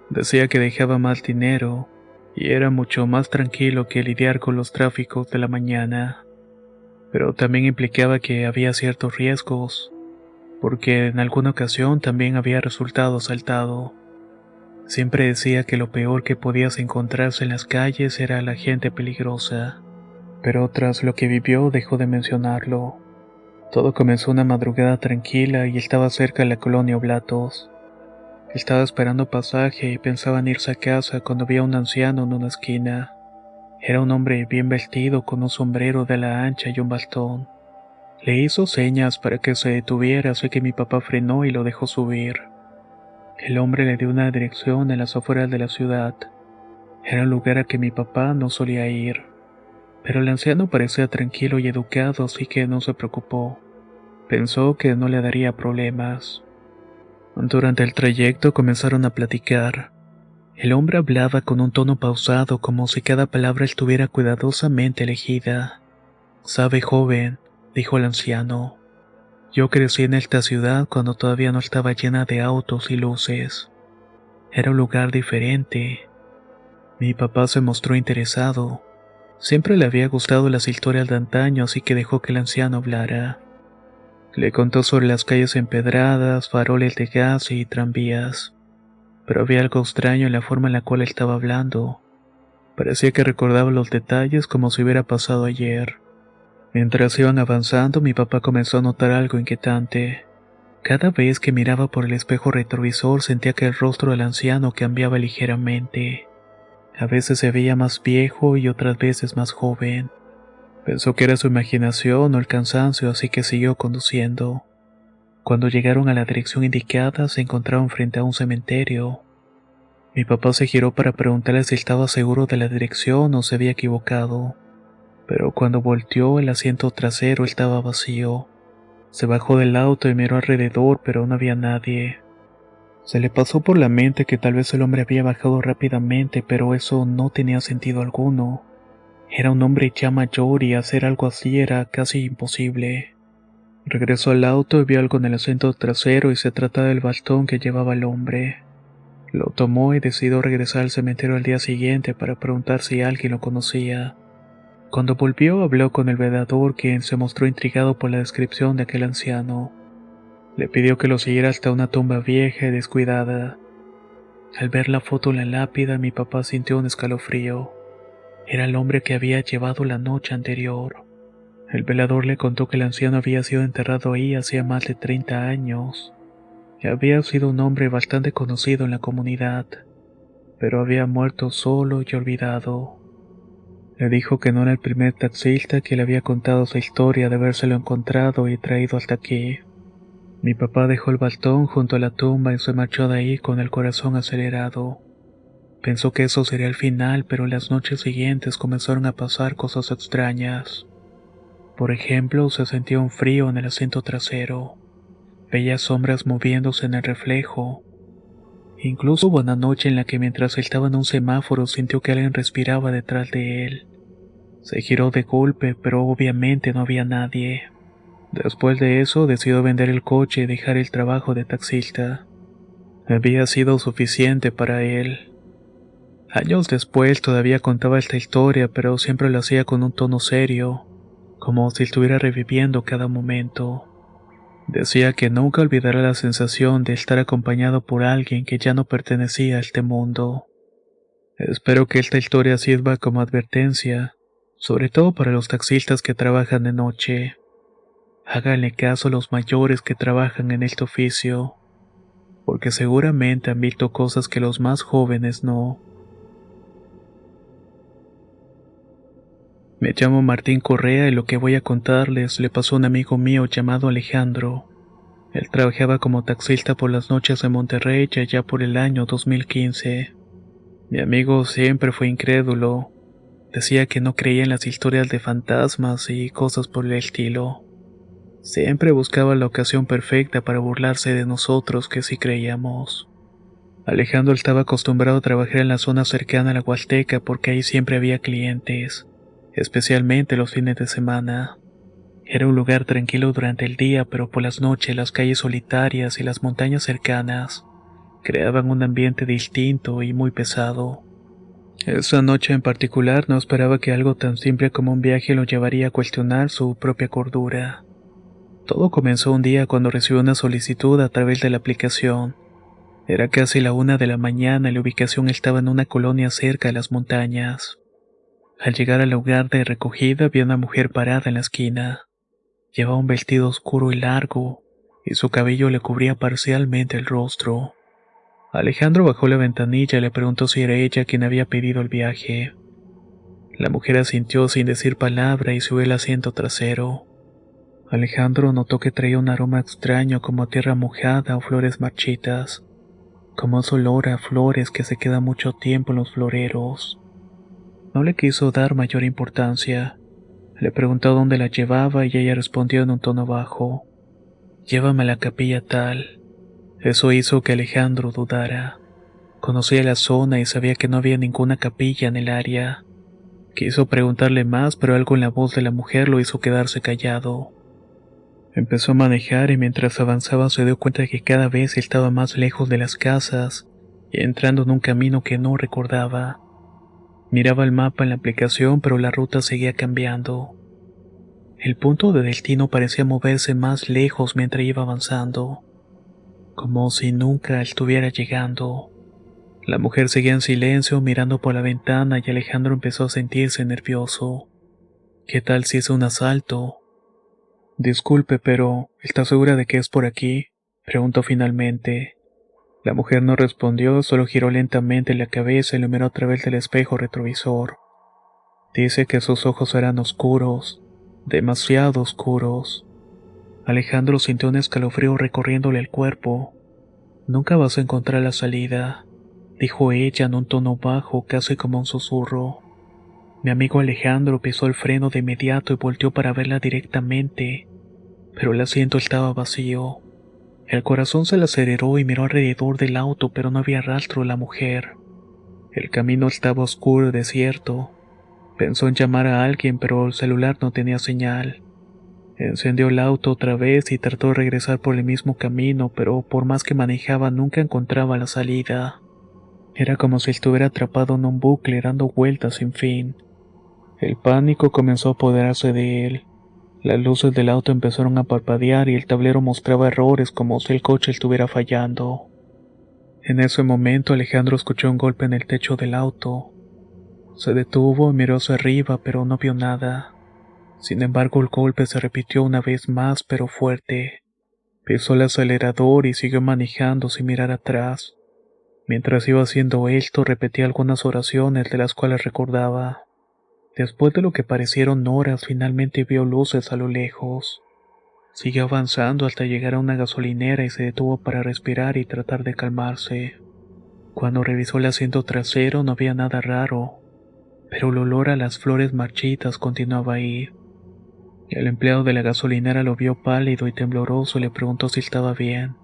Decía que dejaba más dinero y era mucho más tranquilo que lidiar con los tráficos de la mañana. Pero también implicaba que había ciertos riesgos, porque en alguna ocasión también había resultado asaltado. Siempre decía que lo peor que podías encontrarse en las calles era la gente peligrosa, pero tras lo que vivió dejó de mencionarlo. Todo comenzó una madrugada tranquila y estaba cerca de la colonia Oblatos. Estaba esperando pasaje y pensaba en irse a casa cuando vi a un anciano en una esquina. Era un hombre bien vestido con un sombrero de ala ancha y un bastón. Le hizo señas para que se detuviera, así que mi papá frenó y lo dejó subir. El hombre le dio una dirección en las afueras de la ciudad. Era un lugar a que mi papá no solía ir. Pero el anciano parecía tranquilo y educado, así que no se preocupó. Pensó que no le daría problemas. Durante el trayecto comenzaron a platicar. El hombre hablaba con un tono pausado, como si cada palabra estuviera cuidadosamente elegida. «Sabe, joven», dijo el anciano, «yo crecí en esta ciudad cuando todavía no estaba llena de autos y luces. Era un lugar diferente». Mi papá se mostró interesado. Siempre le había gustado las historias de antaño, así que dejó que el anciano hablara. Le contó sobre las calles empedradas, faroles de gas y tranvías. Pero había algo extraño en la forma en la cual estaba hablando. Parecía que recordaba los detalles como si hubiera pasado ayer. Mientras iban avanzando, mi papá comenzó a notar algo inquietante. Cada vez que miraba por el espejo retrovisor sentía que el rostro del anciano cambiaba ligeramente. A veces se veía más viejo y otras veces más joven. Pensó que era su imaginación o el cansancio, así que siguió conduciendo. Cuando llegaron a la dirección indicada, se encontraron frente a un cementerio. Mi papá se giró para preguntarle si estaba seguro de la dirección o se había equivocado. Pero cuando volteó, el asiento trasero estaba vacío. Se bajó del auto y miró alrededor, pero no había nadie. Se le pasó por la mente que tal vez el hombre había bajado rápidamente, pero eso no tenía sentido alguno. Era un hombre ya mayor y hacer algo así era casi imposible. Regresó al auto y vio algo en el asiento trasero y se trataba del bastón que llevaba el hombre. Lo tomó y decidió regresar al cementerio al día siguiente para preguntar si alguien lo conocía. Cuando volvió habló con el velador, quien se mostró intrigado por la descripción de aquel anciano. Le pidió que lo siguiera hasta una tumba vieja y descuidada. Al ver la foto en la lápida, mi papá sintió un escalofrío. Era el hombre que había llevado la noche anterior. El velador le contó que el anciano había sido enterrado ahí hacía más de 30 años. Había sido un hombre bastante conocido en la comunidad, pero había muerto solo y olvidado. Le dijo que no era el primer taxista que le había contado su historia de habérselo encontrado y traído hasta aquí. Mi papá dejó el bastón junto a la tumba y se marchó de ahí con el corazón acelerado. Pensó que eso sería el final, pero las noches siguientes comenzaron a pasar cosas extrañas. Por ejemplo, se sentía un frío en el asiento trasero. Veía sombras moviéndose en el reflejo. Incluso hubo una noche en la que mientras estaba en un semáforo sintió que alguien respiraba detrás de él. Se giró de golpe, pero obviamente no había nadie. Después de eso decidió vender el coche y dejar el trabajo de taxista. Había sido suficiente para él. Años después todavía contaba esta historia, pero siempre lo hacía con un tono serio, como si estuviera reviviendo cada momento. Decía que nunca olvidará la sensación de estar acompañado por alguien que ya no pertenecía a este mundo. Espero que esta historia sirva como advertencia, sobre todo para los taxistas que trabajan de noche. Háganle caso a los mayores que trabajan en este oficio, porque seguramente han visto cosas que los más jóvenes no. Me llamo Martín Correa y lo que voy a contarles le pasó a un amigo mío llamado Alejandro. Él trabajaba como taxista por las noches en Monterrey allá por el año 2015. Mi amigo siempre fue incrédulo. Decía que no creía en las historias de fantasmas y cosas por el estilo. Siempre buscaba la ocasión perfecta para burlarse de nosotros que sí creíamos. Alejandro estaba acostumbrado a trabajar en la zona cercana a la Huasteca porque ahí siempre había clientes, especialmente los fines de semana. Era un lugar tranquilo durante el día, pero por las noches las calles solitarias y las montañas cercanas creaban un ambiente distinto y muy pesado. Esa noche en particular no esperaba que algo tan simple como un viaje lo llevaría a cuestionar su propia cordura. Todo comenzó un día cuando recibió una solicitud a través de la aplicación. Era casi la 1 de la mañana y la ubicación estaba en una colonia cerca de las montañas. Al llegar al lugar de recogida vi a una mujer parada en la esquina. Llevaba un vestido oscuro y largo, y su cabello le cubría parcialmente el rostro. Alejandro bajó la ventanilla y le preguntó si era ella quien había pedido el viaje. La mujer asintió sin decir palabra y subió al asiento trasero. Alejandro notó que traía un aroma extraño como a tierra mojada o flores marchitas, como ese olor a flores que se queda mucho tiempo en los floreros. No le quiso dar mayor importancia. Le preguntó dónde la llevaba y ella respondió en un tono bajo: llévame a la capilla tal. Eso hizo que Alejandro dudara. Conocía la zona y sabía que no había ninguna capilla en el área. Quiso preguntarle más, pero algo en la voz de la mujer lo hizo quedarse callado. Empezó a manejar y mientras avanzaba se dio cuenta de que cada vez estaba más lejos de las casas y entrando en un camino que no recordaba. Miraba el mapa en la aplicación, pero la ruta seguía cambiando. El punto de destino parecía moverse más lejos mientras iba avanzando, como si nunca estuviera llegando. La mujer seguía en silencio mirando por la ventana y Alejandro empezó a sentirse nervioso. ¿Qué tal si es un asalto? Disculpe, pero ¿está segura de que es por aquí?, preguntó finalmente. La mujer no respondió, solo giró lentamente la cabeza y lo miró a través del espejo retrovisor. Dice que sus ojos eran oscuros, demasiado oscuros. Alejandro sintió un escalofrío recorriéndole el cuerpo. Nunca vas a encontrar la salida, dijo ella en un tono bajo, casi como un susurro. Mi amigo Alejandro pisó el freno de inmediato y volteó para verla directamente, pero el asiento estaba vacío. El corazón se le aceleró y miró alrededor del auto, pero no había rastro de la mujer. El camino estaba oscuro y desierto. Pensó en llamar a alguien, pero el celular no tenía señal. Encendió el auto otra vez y trató de regresar por el mismo camino, pero por más que manejaba nunca encontraba la salida. Era como si estuviera atrapado en un bucle dando vueltas sin fin. El pánico comenzó a apoderarse de él. Las luces del auto empezaron a parpadear y el tablero mostraba errores como si el coche estuviera fallando. En ese momento Alejandro escuchó un golpe en el techo del auto. Se detuvo y miró hacia arriba, pero no vio nada. Sin embargo, el golpe se repitió una vez más, pero fuerte. Pisó el acelerador y siguió manejando sin mirar atrás. Mientras iba haciendo esto, repetía algunas oraciones de las cuales recordaba. Después de lo que parecieron horas, finalmente vio luces a lo lejos. Siguió avanzando hasta llegar a una gasolinera y se detuvo para respirar y tratar de calmarse. Cuando revisó el asiento trasero no había nada raro, pero el olor a las flores marchitas continuaba ahí. El empleado de la gasolinera lo vio pálido y tembloroso y le preguntó si estaba bien.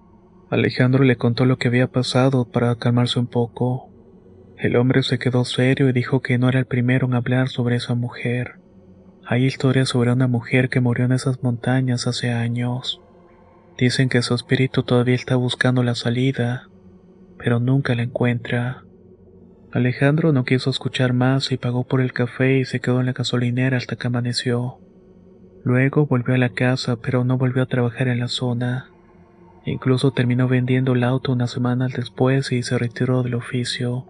Alejandro le contó lo que había pasado para calmarse un poco. El hombre se quedó serio y dijo que no era el primero en hablar sobre esa mujer. Hay historias sobre una mujer que murió en esas montañas hace años. Dicen que su espíritu todavía está buscando la salida, pero nunca la encuentra. Alejandro no quiso escuchar más y pagó por el café y se quedó en la gasolinera hasta que amaneció. Luego volvió a la casa, pero no volvió a trabajar en la zona. Incluso terminó vendiendo el auto unas semanas después y se retiró del oficio.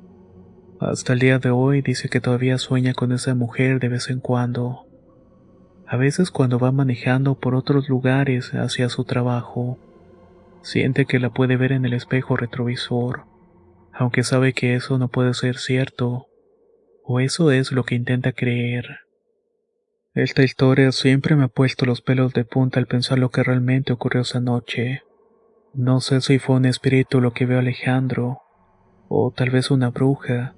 Hasta el día de hoy dice que todavía sueña con esa mujer de vez en cuando. A veces cuando va manejando por otros lugares hacia su trabajo, siente que la puede ver en el espejo retrovisor, aunque sabe que eso no puede ser cierto, o eso es lo que intenta creer. Esta historia siempre me ha puesto los pelos de punta al pensar lo que realmente ocurrió esa noche. No sé si fue un espíritu lo que vio a Alejandro, o tal vez una bruja,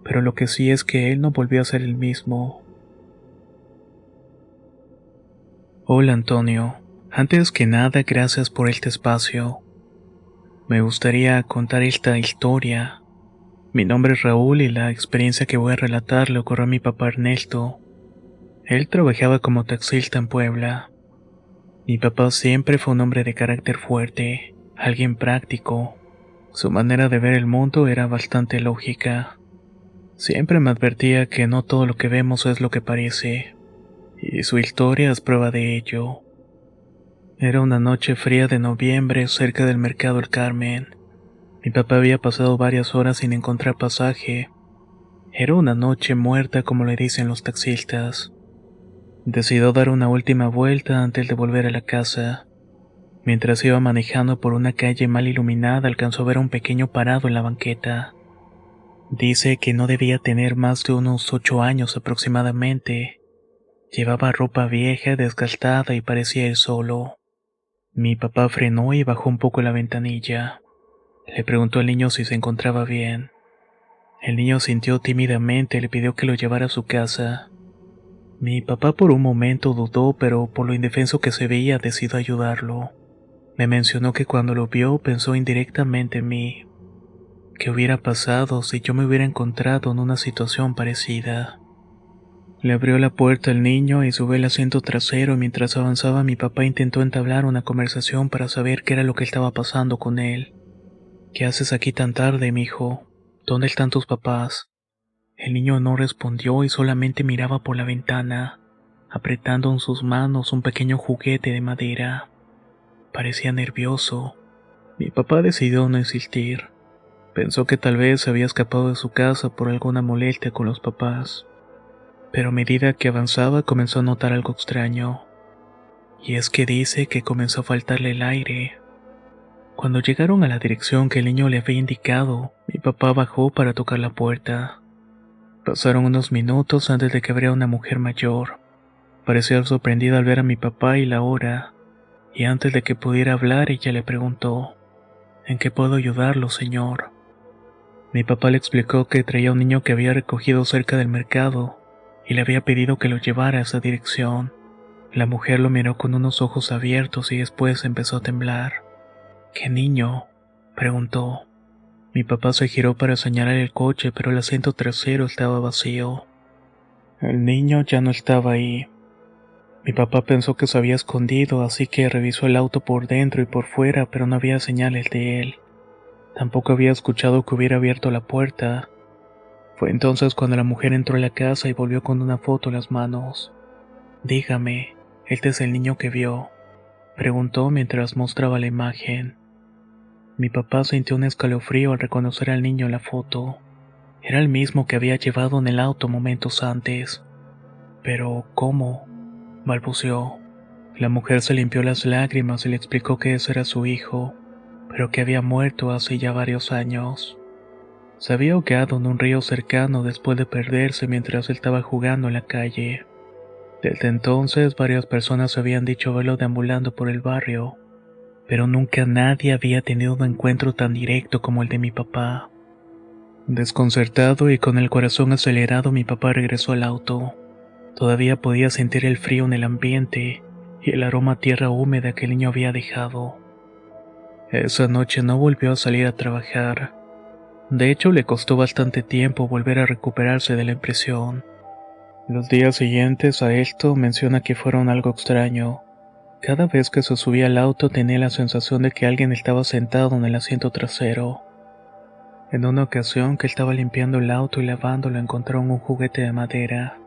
pero lo que sí es que él no volvió a ser el mismo. Hola Antonio, antes que nada gracias por este espacio. Me gustaría contar esta historia. Mi nombre es Raúl y la experiencia que voy a relatar le ocurrió a mi papá Ernesto. Él trabajaba como taxista en Puebla. Mi papá siempre fue un hombre de carácter fuerte, alguien práctico. Su manera de ver el mundo era bastante lógica. Siempre me advertía que no todo lo que vemos es lo que parece, y su historia es prueba de ello. Era una noche fría de noviembre cerca del Mercado El Carmen. Mi papá había pasado varias horas sin encontrar pasaje. Era una noche muerta como le dicen los taxistas. Decidió dar una última vuelta antes de volver a la casa. Mientras iba manejando por una calle mal iluminada, alcanzó a ver a un pequeño parado en la banqueta. Dice que no debía tener más de unos 8 años aproximadamente. Llevaba ropa vieja, desgastada y parecía ir solo. Mi papá frenó y bajó un poco la ventanilla. Le preguntó al niño si se encontraba bien. El niño sintió tímidamente y le pidió que lo llevara a su casa. Mi papá por un momento dudó, pero por lo indefenso que se veía decidió ayudarlo. Me mencionó que cuando lo vio pensó indirectamente en mí. ¿Qué hubiera pasado si yo me hubiera encontrado en una situación parecida? Le abrió la puerta al niño y subió al asiento trasero. Mientras avanzaba, mi papá intentó entablar una conversación para saber qué era lo que estaba pasando con él. ¿Qué haces aquí tan tarde, mijo? ¿Dónde están tus papás? El niño no respondió y solamente miraba por la ventana, apretando en sus manos un pequeño juguete de madera. Parecía nervioso. Mi papá decidió no insistir. Pensó que tal vez se había escapado de su casa por alguna molestia con los papás. Pero a medida que avanzaba comenzó a notar algo extraño. Y es que dice que comenzó a faltarle el aire. Cuando llegaron a la dirección que el niño le había indicado, mi papá bajó para tocar la puerta. Pasaron unos minutos antes de que abriera una mujer mayor. Parecía sorprendida al ver a mi papá y la hora, y antes de que pudiera hablar ella le preguntó: ¿En qué puedo ayudarlo, señor? Mi papá le explicó que traía un niño que había recogido cerca del mercado y le había pedido que lo llevara a esa dirección. La mujer lo miró con unos ojos abiertos y después empezó a temblar. ¿Qué niño?, preguntó. Mi papá se giró para señalar el coche, pero el asiento trasero estaba vacío. El niño ya no estaba ahí. Mi papá pensó que se había escondido, así que revisó el auto por dentro y por fuera, pero no había señales de él. Tampoco había escuchado que hubiera abierto la puerta. Fue entonces cuando la mujer entró a la casa y volvió con una foto en las manos. Dígame, ¿este es el niño que vio?, preguntó mientras mostraba la imagen. Mi papá sintió un escalofrío al reconocer al niño en la foto. Era el mismo que había llevado en el auto momentos antes. Pero, ¿cómo?, balbuceó. La mujer se limpió las lágrimas y le explicó que ese era su hijo, pero que había muerto hace ya varios años. Se había ahogado en un río cercano después de perderse mientras él estaba jugando en la calle. Desde entonces varias personas habían dicho verlo deambulando por el barrio, pero nunca nadie había tenido un encuentro tan directo como el de mi papá. Desconcertado y con el corazón acelerado, mi papá regresó al auto. Todavía podía sentir el frío en el ambiente y el aroma a tierra húmeda que el niño había dejado. Esa noche no volvió a salir a trabajar. De hecho, le costó bastante tiempo volver a recuperarse de la impresión. Los días siguientes a esto menciona que fueron algo extraño. Cada vez que se subía al auto tenía la sensación de que alguien estaba sentado en el asiento trasero. En una ocasión que estaba limpiando el auto y lavándolo encontraron un juguete de madera.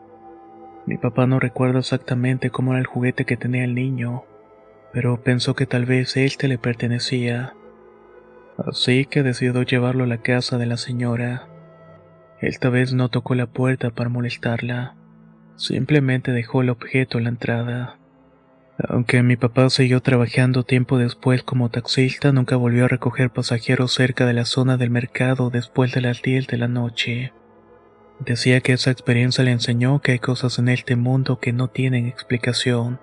Mi papá no recuerda exactamente cómo era el juguete que tenía el niño, pero pensó que tal vez este le pertenecía. Así que decidió llevarlo a la casa de la señora. Esta vez no tocó la puerta para molestarla. Simplemente dejó el objeto en la entrada. Aunque mi papá siguió trabajando tiempo después como taxista, nunca volvió a recoger pasajeros cerca de la zona del mercado después de las 10 de la noche. Decía que esa experiencia le enseñó que hay cosas en este mundo que no tienen explicación.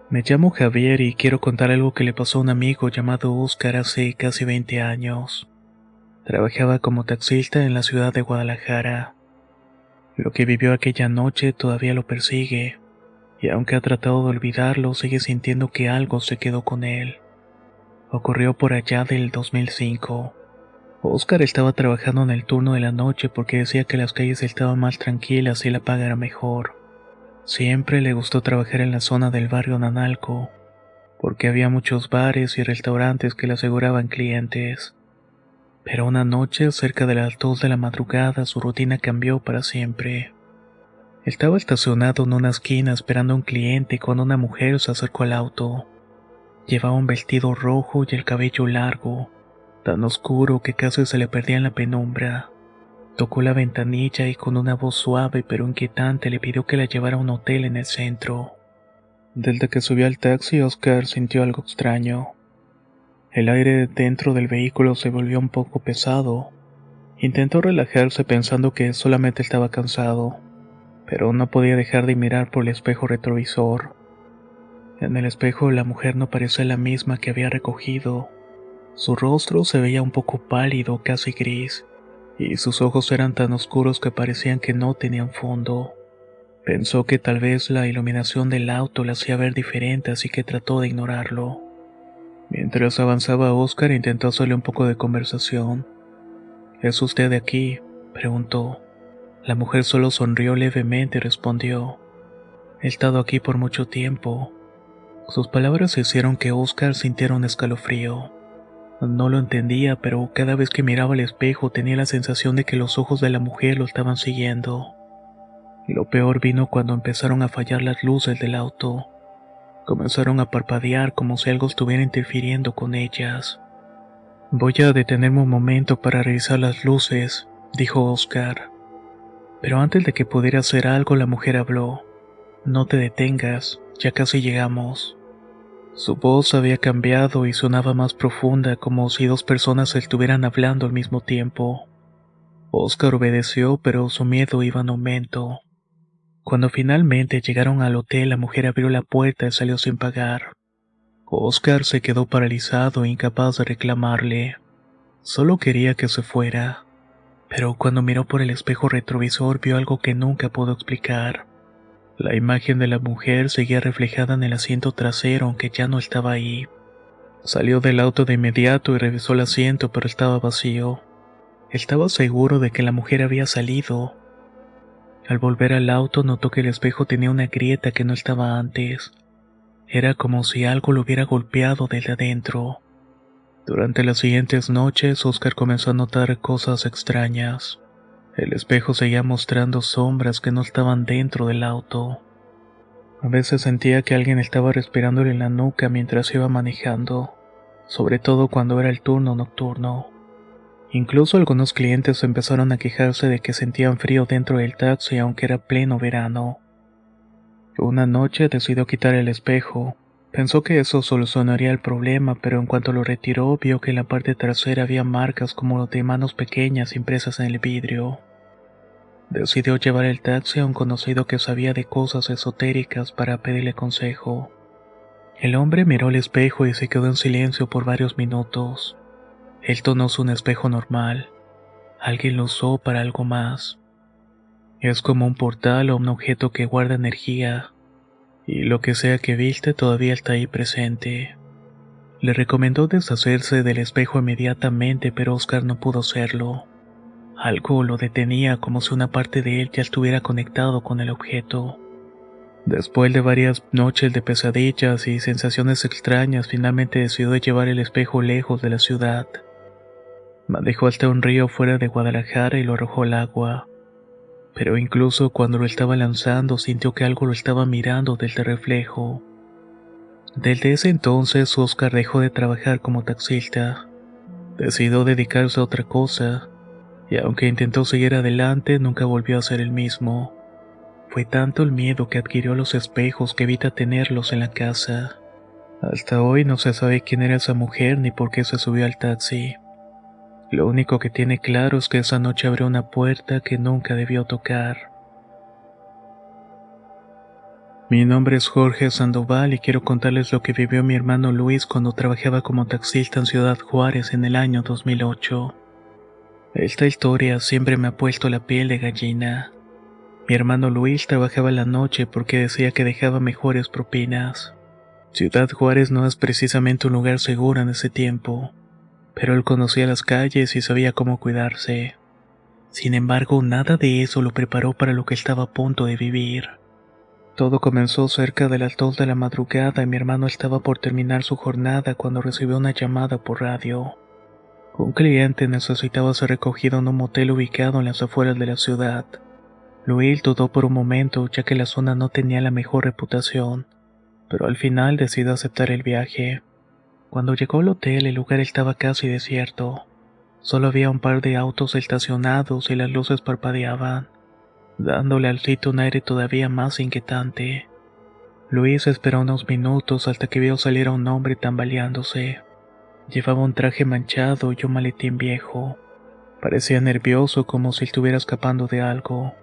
Me llamo Javier y quiero contar algo que le pasó a un amigo llamado Oscar hace casi 20 años. Trabajaba como taxista en la ciudad de Guadalajara. Lo que vivió aquella noche todavía lo persigue, y aunque ha tratado de olvidarlo, sigue sintiendo que algo se quedó con él. Ocurrió por allá del 2005. Oscar estaba trabajando en el turno de la noche porque decía que las calles estaban más tranquilas y la paga era mejor. Siempre le gustó trabajar en la zona del barrio Nanalco, porque había muchos bares y restaurantes que le aseguraban clientes. Pero una noche, cerca de las 2 de la madrugada, su rutina cambió para siempre. Estaba estacionado en una esquina esperando a un cliente cuando una mujer se acercó al auto. Llevaba un vestido rojo y el cabello largo, tan oscuro que casi se le perdía en la penumbra. Tocó la ventanilla y con una voz suave pero inquietante le pidió que la llevara a un hotel en el centro. Desde que subió al taxi, Oscar sintió algo extraño. El aire dentro del vehículo se volvió un poco pesado. Intentó relajarse pensando que solamente estaba cansado, pero no podía dejar de mirar por el espejo retrovisor. En el espejo la mujer no parecía la misma que había recogido. Su rostro se veía un poco pálido, casi gris, y sus ojos eran tan oscuros que parecían que no tenían fondo. Pensó que tal vez la iluminación del auto la hacía ver diferente, así que trató de ignorarlo. Mientras avanzaba, Oscar intentó hacerle un poco de conversación. ¿Es usted de aquí?, preguntó. La mujer solo sonrió levemente y respondió: He estado aquí por mucho tiempo. Sus palabras hicieron que Oscar sintiera un escalofrío. No lo entendía, pero cada vez que miraba al espejo tenía la sensación de que los ojos de la mujer lo estaban siguiendo. Lo peor vino cuando empezaron a fallar las luces del auto. Comenzaron a parpadear como si algo estuviera interfiriendo con ellas. Voy a detenerme un momento para revisar las luces, dijo Oscar. Pero antes de que pudiera hacer algo, la mujer habló. No te detengas, ya casi llegamos. Su voz había cambiado y sonaba más profunda, como si dos personas estuvieran hablando al mismo tiempo. Oscar obedeció, pero su miedo iba en aumento. Cuando finalmente llegaron al hotel, la mujer abrió la puerta y salió sin pagar. Oscar se quedó paralizado e incapaz de reclamarle. Solo quería que se fuera. Pero cuando miró por el espejo retrovisor vio algo que nunca pudo explicar. La imagen de la mujer seguía reflejada en el asiento trasero, aunque ya no estaba ahí. Salió del auto de inmediato y revisó el asiento, pero estaba vacío. Estaba seguro de que la mujer había salido. Al volver al auto notó que el espejo tenía una grieta que no estaba antes. Era como si algo lo hubiera golpeado desde adentro. Durante las siguientes noches, Oscar comenzó a notar cosas extrañas. El espejo seguía mostrando sombras que no estaban dentro del auto. A veces sentía que alguien estaba respirándole en la nuca mientras iba manejando, sobre todo cuando era el turno nocturno. Incluso algunos clientes empezaron a quejarse de que sentían frío dentro del taxi aunque era pleno verano. Una noche decidió quitar el espejo. Pensó que eso solucionaría el problema, pero en cuanto lo retiró vio que en la parte trasera había marcas como de manos pequeñas impresas en el vidrio. Decidió llevar el taxi a un conocido que sabía de cosas esotéricas para pedirle consejo. El hombre miró el espejo y se quedó en silencio por varios minutos. Esto no es un espejo normal. Alguien lo usó para algo más. Es como un portal o un objeto que guarda energía, y lo que sea que viste todavía está ahí presente. Le recomendó deshacerse del espejo inmediatamente, pero Oscar no pudo hacerlo. Algo lo detenía, como si una parte de él ya estuviera conectado con el objeto. Después de varias noches de pesadillas y sensaciones extrañas, finalmente decidió llevar el espejo lejos de la ciudad. Manejó hasta un río fuera de Guadalajara y lo arrojó al agua. Pero incluso cuando lo estaba lanzando, sintió que algo lo estaba mirando desde el reflejo. Desde ese entonces, Oscar dejó de trabajar como taxista. Decidió dedicarse a otra cosa, y aunque intentó seguir adelante, nunca volvió a ser el mismo. Fue tanto el miedo que adquirió los espejos que evita tenerlos en la casa. Hasta hoy no se sabe quién era esa mujer ni por qué se subió al taxi. Lo único que tiene claro es que esa noche abrió una puerta que nunca debió tocar. Mi nombre es Jorge Sandoval y quiero contarles lo que vivió mi hermano Luis cuando trabajaba como taxista en Ciudad Juárez en el año 2008. Esta historia siempre me ha puesto la piel de gallina. Mi hermano Luis trabajaba en la noche porque decía que dejaba mejores propinas. Ciudad Juárez no es precisamente un lugar seguro en ese tiempo, pero él conocía las calles y sabía cómo cuidarse. Sin embargo, nada de eso lo preparó para lo que estaba a punto de vivir. Todo comenzó cerca de las 2 de la madrugada y mi hermano estaba por terminar su jornada cuando recibió una llamada por radio. Un cliente necesitaba ser recogido en un motel ubicado en las afueras de la ciudad. Luis dudó por un momento, ya que la zona no tenía la mejor reputación, pero al final decidió aceptar el viaje. Cuando llegó al hotel, el lugar estaba casi desierto. Solo había un par de autos estacionados y las luces parpadeaban, dándole al sitio un aire todavía más inquietante. Luis esperó unos minutos hasta que vio salir a un hombre tambaleándose. Llevaba un traje manchado y un maletín viejo. Parecía nervioso, como si estuviera escapando de algo.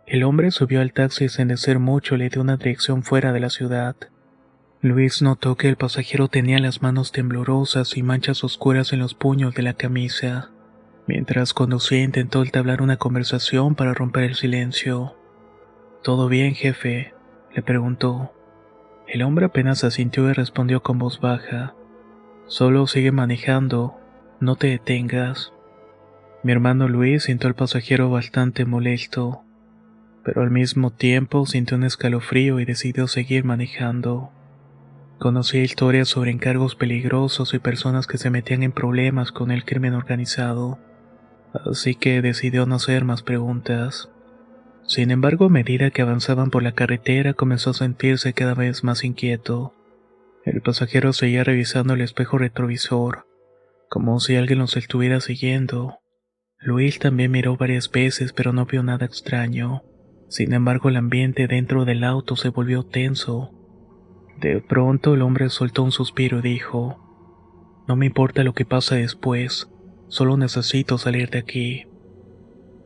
El hombre subió al taxi sin decir mucho y le dio una dirección fuera de la ciudad. Luis notó que el pasajero tenía las manos temblorosas y manchas oscuras en los puños de la camisa. Mientras conducía intentó entablar una conversación para romper el silencio. ¿Todo bien, jefe?, le preguntó. El hombre apenas asintió y respondió con voz baja. Solo sigue manejando, no te detengas. Mi hermano Luis sintió al pasajero bastante molesto, pero al mismo tiempo sintió un escalofrío y decidió seguir manejando. Conocía historias sobre encargos peligrosos y personas que se metían en problemas con el crimen organizado, así que decidió no hacer más preguntas. Sin embargo, a medida que avanzaban por la carretera, comenzó a sentirse cada vez más inquieto. El pasajero seguía revisando el espejo retrovisor, como si alguien los estuviera siguiendo. Luis también miró varias veces, pero no vio nada extraño. Sin embargo, el ambiente dentro del auto se volvió tenso. De pronto, el hombre soltó un suspiro y dijo: No me importa lo que pase después, solo necesito salir de aquí.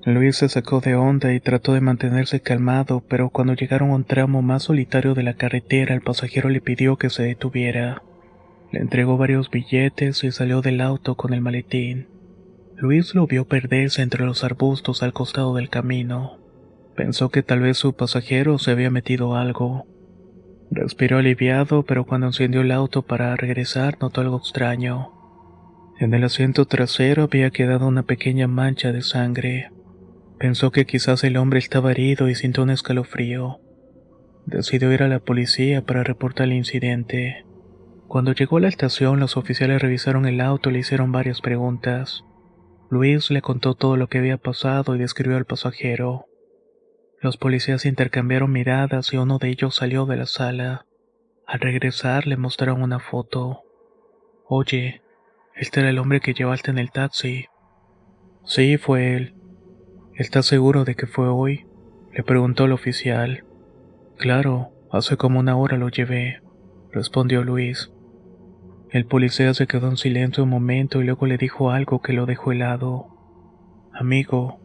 Luis se sacó de onda y trató de mantenerse calmado, pero cuando llegaron a un tramo más solitario de la carretera, el pasajero le pidió que se detuviera. Le entregó varios billetes y salió del auto con el maletín. Luis lo vio perderse entre los arbustos al costado del camino. Pensó que tal vez su pasajero se había metido algo. Respiró aliviado, pero cuando encendió el auto para regresar notó algo extraño. En el asiento trasero había quedado una pequeña mancha de sangre. Pensó que quizás el hombre estaba herido y sintió un escalofrío. Decidió ir a la policía para reportar el incidente. Cuando llegó a la estación, los oficiales revisaron el auto y le hicieron varias preguntas. Luis le contó todo lo que había pasado y describió al pasajero. Los policías intercambiaron miradas y uno de ellos salió de la sala. Al regresar le mostraron una foto. Oye, ¿este era el hombre que llevaste en el taxi? Sí, fue él. ¿Estás seguro de que fue hoy?, le preguntó el oficial. Claro, hace como una hora lo llevé, respondió Luis. El policía se quedó en silencio un momento y luego le dijo algo que lo dejó helado. Amigo,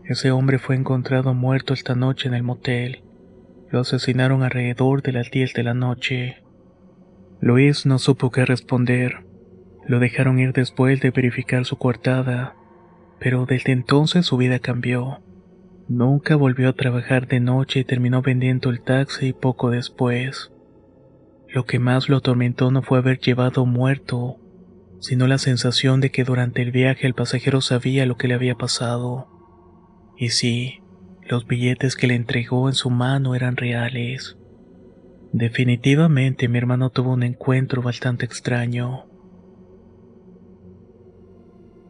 ese hombre fue encontrado muerto esta noche en el motel. Lo asesinaron alrededor de las 10 de la noche. Luis no supo qué responder. Lo dejaron ir después de verificar su coartada, pero desde entonces su vida cambió. Nunca volvió a trabajar de noche y terminó vendiendo el taxi poco después. Lo que más lo atormentó no fue haber llevado muerto, sino la sensación de que durante el viaje el pasajero sabía lo que le había pasado. Y sí, los billetes que le entregó en su mano eran reales. Definitivamente mi hermano tuvo un encuentro bastante extraño.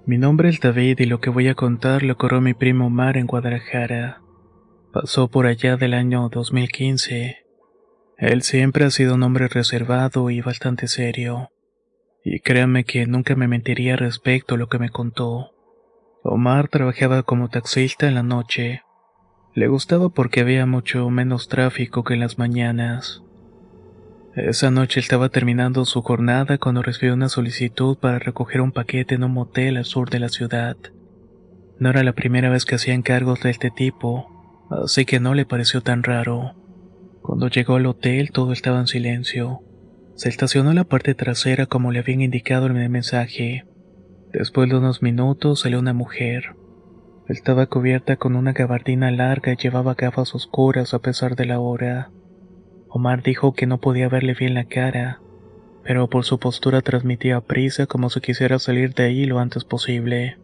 Mi nombre es David y lo que voy a contar lo ocurrió a mi primo Omar en Guadalajara. Pasó por allá del año 2015. Él siempre ha sido un hombre reservado y bastante serio. Y créanme que nunca me mentiría respecto a lo que me contó. Omar trabajaba como taxista en la noche. Le gustaba porque había mucho menos tráfico que en las mañanas. Esa noche estaba terminando su jornada cuando recibió una solicitud para recoger un paquete en un motel al sur de la ciudad. No era la primera vez que hacía encargos de este tipo, así que no le pareció tan raro. Cuando llegó al hotel todo estaba en silencio. Se estacionó en la parte trasera como le habían indicado en el mensaje. Después de unos minutos salió una mujer. Estaba cubierta con una gabardina larga y llevaba gafas oscuras a pesar de la hora. Omar dijo que no podía verle bien la cara, pero por su postura transmitía prisa como si quisiera salir de ahí lo antes posible.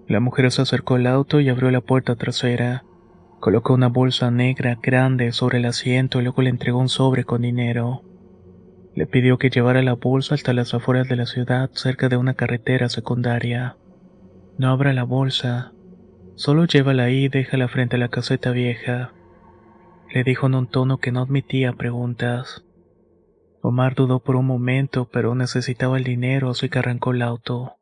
La mujer se acercó al auto y abrió la puerta trasera. Colocó una bolsa negra grande sobre el asiento y luego le entregó un sobre con dinero. Le pidió que llevara la bolsa hasta las afueras de la ciudad, cerca de una carretera secundaria. No abra la bolsa, solo llévala ahí y déjala frente a la caseta vieja, le dijo en un tono que no admitía preguntas. Omar dudó por un momento, pero necesitaba el dinero, así que arrancó el auto.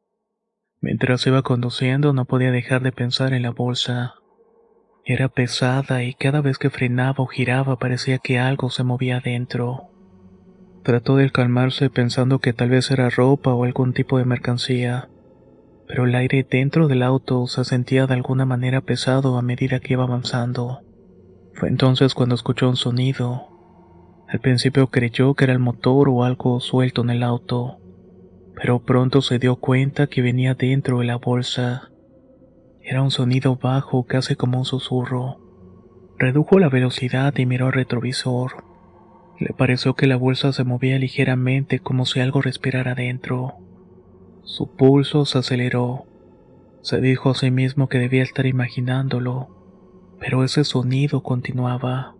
Mientras iba conduciendo no podía dejar de pensar en la bolsa. Era pesada y cada vez que frenaba o giraba parecía que algo se movía adentro. Trató de calmarse pensando que tal vez era ropa o algún tipo de mercancía, pero el aire dentro del auto se sentía de alguna manera pesado a medida que iba avanzando. Fue entonces cuando escuchó un sonido. Al principio creyó que era el motor o algo suelto en el auto, pero pronto se dio cuenta que venía dentro de la bolsa. Era un sonido bajo, casi como un susurro. Redujo la velocidad y miró al retrovisor. Le pareció que la bolsa se movía ligeramente como si algo respirara dentro. Su pulso se aceleró. Se dijo a sí mismo que debía estar imaginándolo, pero ese sonido continuaba.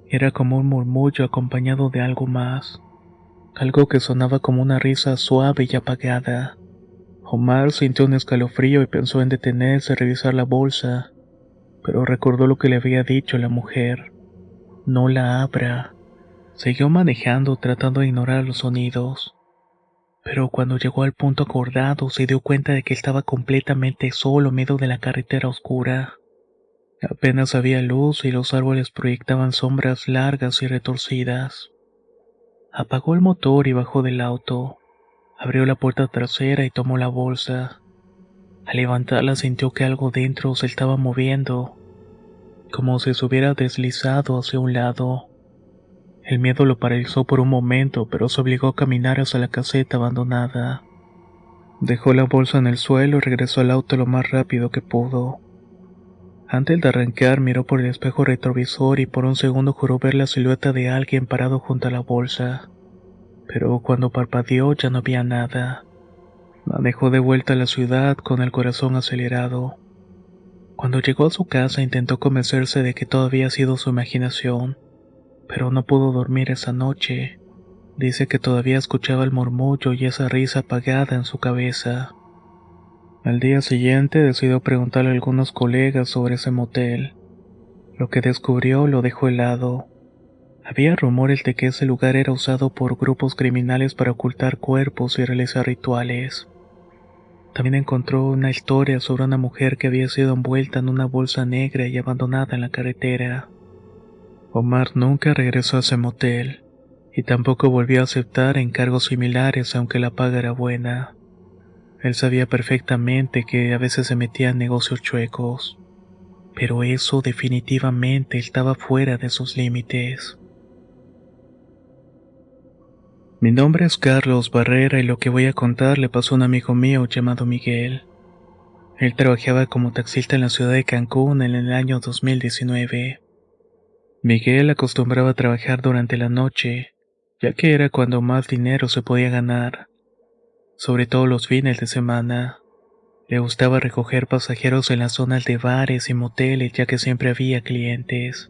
Era como un murmullo acompañado de algo más, algo que sonaba como una risa suave y apagada. Omar sintió un escalofrío y pensó en detenerse a revisar la bolsa, pero recordó lo que le había dicho la mujer. No la abra. Siguió manejando tratando de ignorar los sonidos, pero cuando llegó al punto acordado se dio cuenta de que estaba completamente solo en medio de la carretera oscura. Apenas había luz y los árboles proyectaban sombras largas y retorcidas. Apagó el motor y bajó del auto. Abrió la puerta trasera y tomó la bolsa. Al levantarla sintió que algo dentro se estaba moviendo, como si se hubiera deslizado hacia un lado. El miedo lo paralizó por un momento, pero se obligó a caminar hacia la caseta abandonada. Dejó la bolsa en el suelo y regresó al auto lo más rápido que pudo. Antes de arrancar miró por el espejo retrovisor y por un segundo juró ver la silueta de alguien parado junto a la bolsa. Pero cuando parpadeó ya no había nada. Manejó de vuelta a la ciudad con el corazón acelerado. Cuando llegó a su casa intentó convencerse de que todo había sido su imaginación, pero no pudo dormir esa noche. Dice que todavía escuchaba el murmullo y esa risa apagada en su cabeza. Al día siguiente decidió preguntarle a algunos colegas sobre ese motel. Lo que descubrió lo dejó helado. Había rumores de que ese lugar era usado por grupos criminales para ocultar cuerpos y realizar rituales. También encontró una historia sobre una mujer que había sido envuelta en una bolsa negra y abandonada en la carretera. Omar nunca regresó a ese motel, y tampoco volvió a aceptar encargos similares aunque la paga era buena. Él sabía perfectamente que a veces se metía en negocios chuecos, pero eso definitivamente estaba fuera de sus límites. Mi nombre es Carlos Barrera y lo que voy a contar le pasó a un amigo mío llamado Miguel. Él trabajaba como taxista en la ciudad de Cancún en el año 2019. Miguel acostumbraba a trabajar durante la noche, ya que era cuando más dinero se podía ganar, sobre todo los fines de semana. Le gustaba recoger pasajeros en las zonas de bares y moteles ya que siempre había clientes.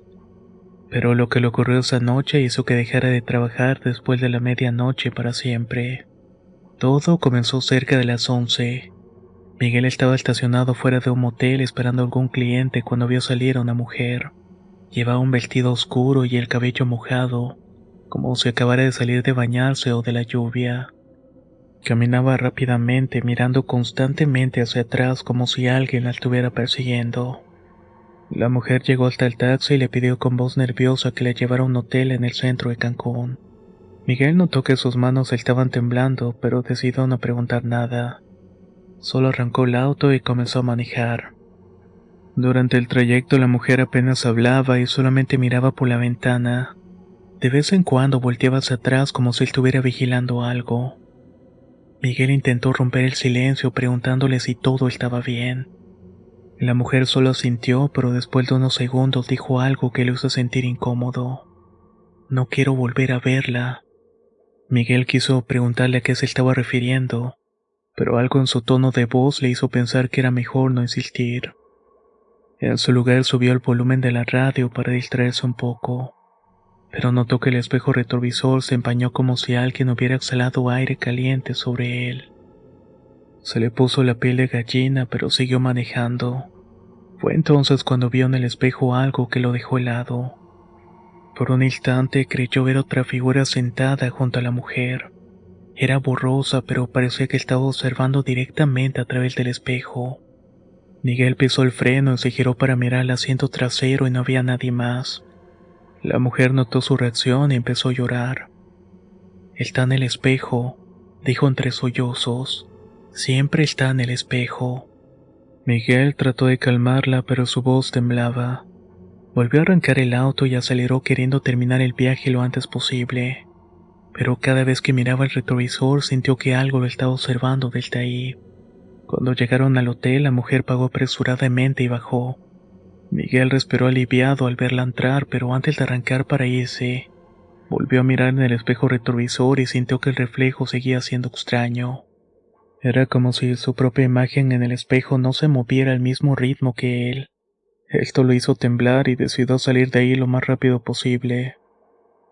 Pero lo que le ocurrió esa noche hizo que dejara de trabajar después de la medianoche para siempre. Todo comenzó cerca de las 11. Miguel estaba estacionado fuera de un motel esperando a algún cliente cuando vio salir a una mujer. Llevaba un vestido oscuro y el cabello mojado, como si acabara de salir de bañarse o de la lluvia. Caminaba rápidamente mirando constantemente hacia atrás como si alguien la estuviera persiguiendo. La mujer llegó hasta el taxi y le pidió con voz nerviosa que le llevara a un hotel en el centro de Cancún. Miguel notó que sus manos estaban temblando, pero decidió no preguntar nada. Solo arrancó el auto y comenzó a manejar. Durante el trayecto la mujer apenas hablaba y solamente miraba por la ventana. De vez en cuando volteaba hacia atrás como si estuviera vigilando algo. Miguel intentó romper el silencio preguntándole si todo estaba bien. La mujer solo asintió, pero después de unos segundos dijo algo que le hizo sentir incómodo. No quiero volver a verla. Miguel quiso preguntarle a qué se estaba refiriendo, pero algo en su tono de voz le hizo pensar que era mejor no insistir. En su lugar subió el volumen de la radio para distraerse un poco, pero notó que el espejo retrovisor se empañó como si alguien hubiera exhalado aire caliente sobre él. Se le puso la piel de gallina, pero siguió manejando. Fue entonces cuando vio en el espejo algo que lo dejó helado. Por un instante creyó ver otra figura sentada junto a la mujer. Era borrosa, pero parecía que estaba observando directamente a través del espejo. Miguel pisó el freno y se giró para mirar al asiento trasero y no había nadie más. La mujer notó su reacción y empezó a llorar. Está en el espejo, dijo entre sollozos. Siempre está en el espejo. Miguel trató de calmarla, pero su voz temblaba. Volvió a arrancar el auto y aceleró queriendo terminar el viaje lo antes posible. Pero cada vez que miraba el retrovisor sintió que algo lo estaba observando desde ahí. Cuando llegaron al hotel, la mujer pagó apresuradamente y bajó. Miguel respiró aliviado al verla entrar, pero antes de arrancar para irse, volvió a mirar en el espejo retrovisor y sintió que el reflejo seguía siendo extraño. Era como si su propia imagen en el espejo no se moviera al mismo ritmo que él. Esto lo hizo temblar y decidió salir de ahí lo más rápido posible.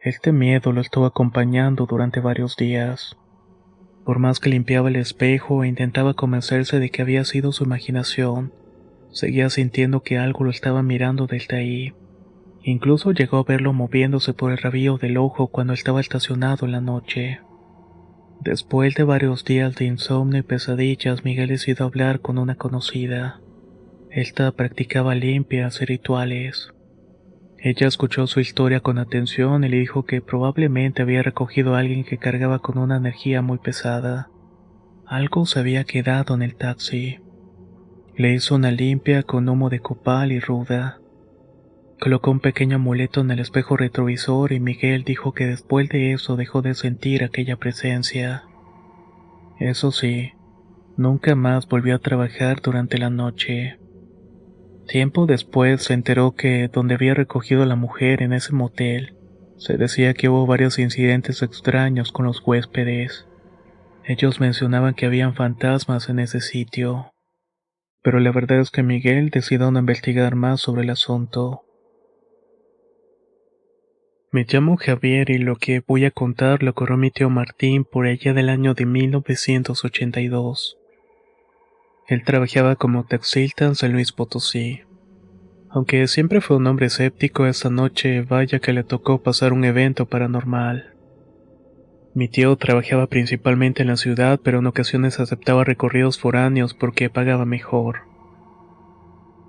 Este miedo lo estuvo acompañando durante varios días. Por más que limpiaba el espejo e intentaba convencerse de que había sido su imaginación, seguía sintiendo que algo lo estaba mirando desde ahí. Incluso llegó a verlo moviéndose por el rabillo del ojo cuando estaba estacionado en la noche. Después de varios días de insomnio y pesadillas, Miguel decidió hablar con una conocida. Esta practicaba limpias y rituales. Ella escuchó su historia con atención y le dijo que probablemente había recogido a alguien que cargaba con una energía muy pesada. Algo se había quedado en el taxi. Le hizo una limpia con humo de copal y ruda. Colocó un pequeño amuleto en el espejo retrovisor y Miguel dijo que después de eso dejó de sentir aquella presencia. Eso sí, nunca más volvió a trabajar durante la noche. Tiempo después se enteró que donde había recogido a la mujer en ese motel, se decía que hubo varios incidentes extraños con los huéspedes. Ellos mencionaban que habían fantasmas en ese sitio. Pero la verdad es que Miguel decidió no investigar más sobre el asunto. Me llamo Javier y lo que voy a contar lo ocurrió a mi tío Martín por allá del año de 1982. Él trabajaba como taxista en San Luis Potosí. Aunque siempre fue un hombre escéptico, esa noche vaya que le tocó pasar un evento paranormal. Mi tío trabajaba principalmente en la ciudad, pero en ocasiones aceptaba recorridos foráneos porque pagaba mejor.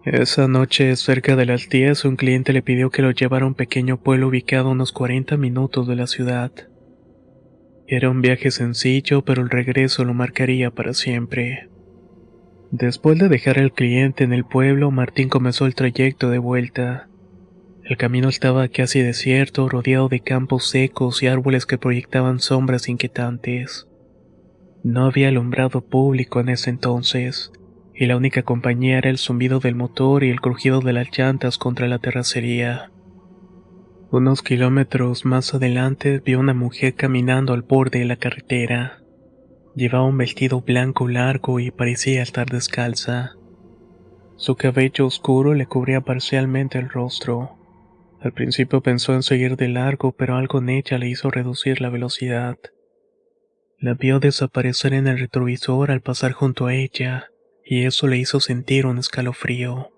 Esa noche, cerca de las 10, un cliente le pidió que lo llevara a un pequeño pueblo ubicado a unos 40 minutos de la ciudad. Era un viaje sencillo, pero el regreso lo marcaría para siempre. Después de dejar al cliente en el pueblo, Martín comenzó el trayecto de vuelta. El camino estaba casi desierto, rodeado de campos secos y árboles que proyectaban sombras inquietantes. No había alumbrado público en ese entonces, y la única compañía era el zumbido del motor y el crujido de las llantas contra la terracería. Unos kilómetros más adelante vio una mujer caminando al borde de la carretera. Llevaba un vestido blanco largo y parecía estar descalza. Su cabello oscuro le cubría parcialmente el rostro. Al principio pensó en seguir de largo, pero algo en ella le hizo reducir la velocidad. La vio desaparecer en el retrovisor al pasar junto a ella, y eso le hizo sentir un escalofrío.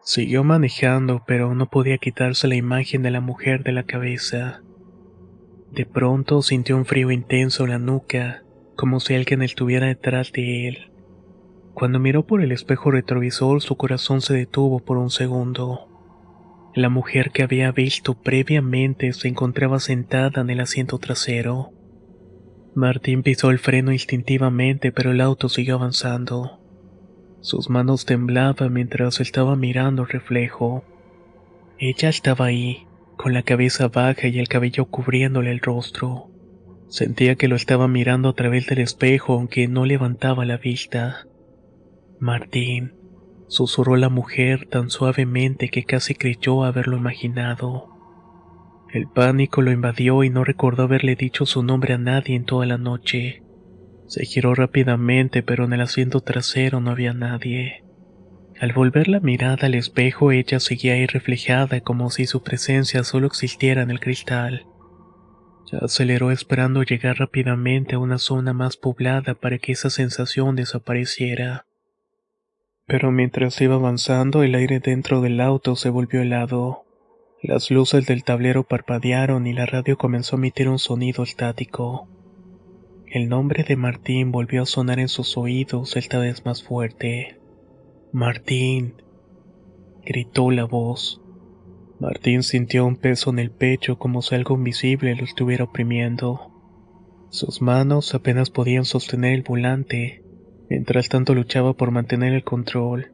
Siguió manejando, pero no podía quitarse la imagen de la mujer de la cabeza. De pronto sintió un frío intenso en la nuca, como si alguien estuviera detrás de él. Cuando miró por el espejo retrovisor, su corazón se detuvo por un segundo. La mujer que había visto previamente se encontraba sentada en el asiento trasero. Martín pisó el freno instintivamente, pero el auto siguió avanzando. Sus manos temblaban mientras estaba mirando el reflejo. Ella estaba ahí, con la cabeza baja y el cabello cubriéndole el rostro. Sentía que lo estaba mirando a través del espejo, aunque no levantaba la vista. Martín, susurró la mujer tan suavemente que casi creyó haberlo imaginado. El pánico lo invadió y no recordó haberle dicho su nombre a nadie en toda la noche. Se giró rápidamente, pero en el asiento trasero no había nadie. Al volver la mirada al espejo, ella seguía ahí reflejada como si su presencia solo existiera en el cristal. Aceleró esperando llegar rápidamente a una zona más poblada para que esa sensación desapareciera. Pero mientras iba avanzando, el aire dentro del auto se volvió helado. Las luces del tablero parpadearon y la radio comenzó a emitir un sonido estático. El nombre de Martín volvió a sonar en sus oídos, esta vez más fuerte. Martín, gritó la voz. Martín sintió un peso en el pecho como si algo invisible lo estuviera oprimiendo. Sus manos apenas podían sostener el volante, mientras tanto luchaba por mantener el control.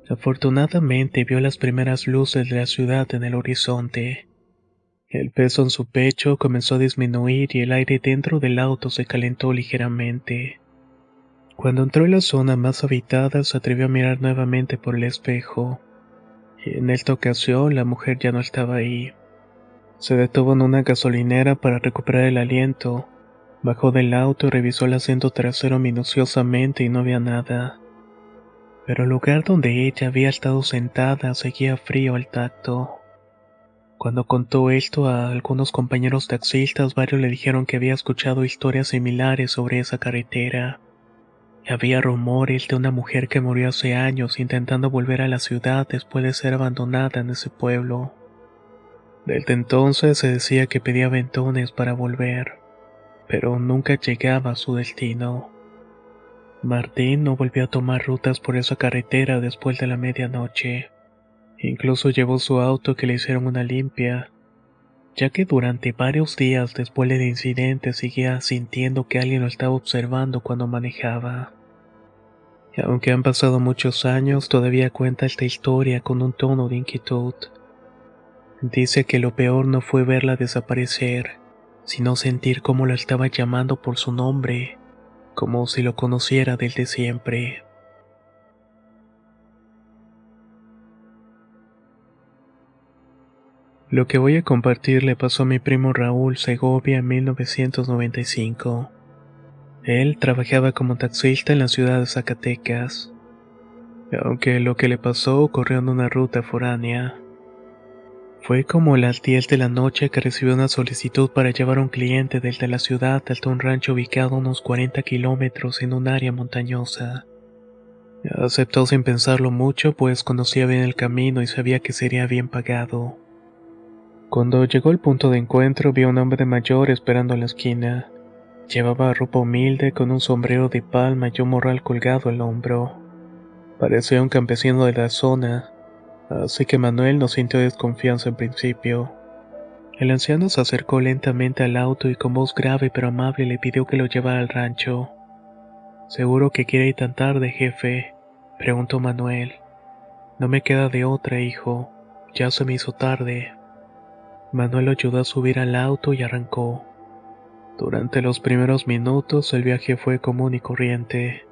Afortunadamente vio las primeras luces de la ciudad en el horizonte. El peso en su pecho comenzó a disminuir y el aire dentro del auto se calentó ligeramente. Cuando entró en la zona más habitada, se atrevió a mirar nuevamente por el espejo. En esta ocasión, la mujer ya no estaba ahí. Se detuvo en una gasolinera para recuperar el aliento. Bajó del auto y revisó el asiento trasero minuciosamente y no había nada. Pero el lugar donde ella había estado sentada seguía frío al tacto. Cuando contó esto a algunos compañeros taxistas, varios le dijeron que había escuchado historias similares sobre esa carretera. Había rumores de una mujer que murió hace años intentando volver a la ciudad después de ser abandonada en ese pueblo. Desde entonces se decía que pedía aventones para volver, pero nunca llegaba a su destino. Martín no volvió a tomar rutas por esa carretera después de la medianoche. Incluso llevó su auto que le hicieron una limpia, ya que durante varios días después del incidente seguía sintiendo que alguien lo estaba observando cuando manejaba. Y aunque han pasado muchos años, todavía cuenta esta historia con un tono de inquietud. Dice que lo peor no fue verla desaparecer, sino sentir cómo lo estaba llamando por su nombre, como si lo conociera desde siempre. Lo que voy a compartir le pasó a mi primo Raúl Segovia en 1995. Él trabajaba como taxista en la ciudad de Zacatecas, aunque lo que le pasó ocurrió en una ruta foránea. Fue como a las 10 de la noche que recibió una solicitud para llevar a un cliente desde la ciudad hasta un rancho ubicado a unos 40 kilómetros en un área montañosa. Aceptó sin pensarlo mucho, pues conocía bien el camino y sabía que sería bien pagado. Cuando llegó al punto de encuentro, vio a un hombre mayor esperando en la esquina. Llevaba ropa humilde con un sombrero de palma y un morral colgado al hombro. Parecía un campesino de la zona, así que Manuel no sintió desconfianza en principio. El anciano se acercó lentamente al auto y con voz grave pero amable le pidió que lo llevara al rancho. ¿Seguro que quiere ir tan tarde, jefe?, preguntó Manuel. No me queda de otra, hijo. Ya se me hizo tarde. Manuel lo ayudó a subir al auto y arrancó. Durante los primeros minutos el viaje fue común y corriente.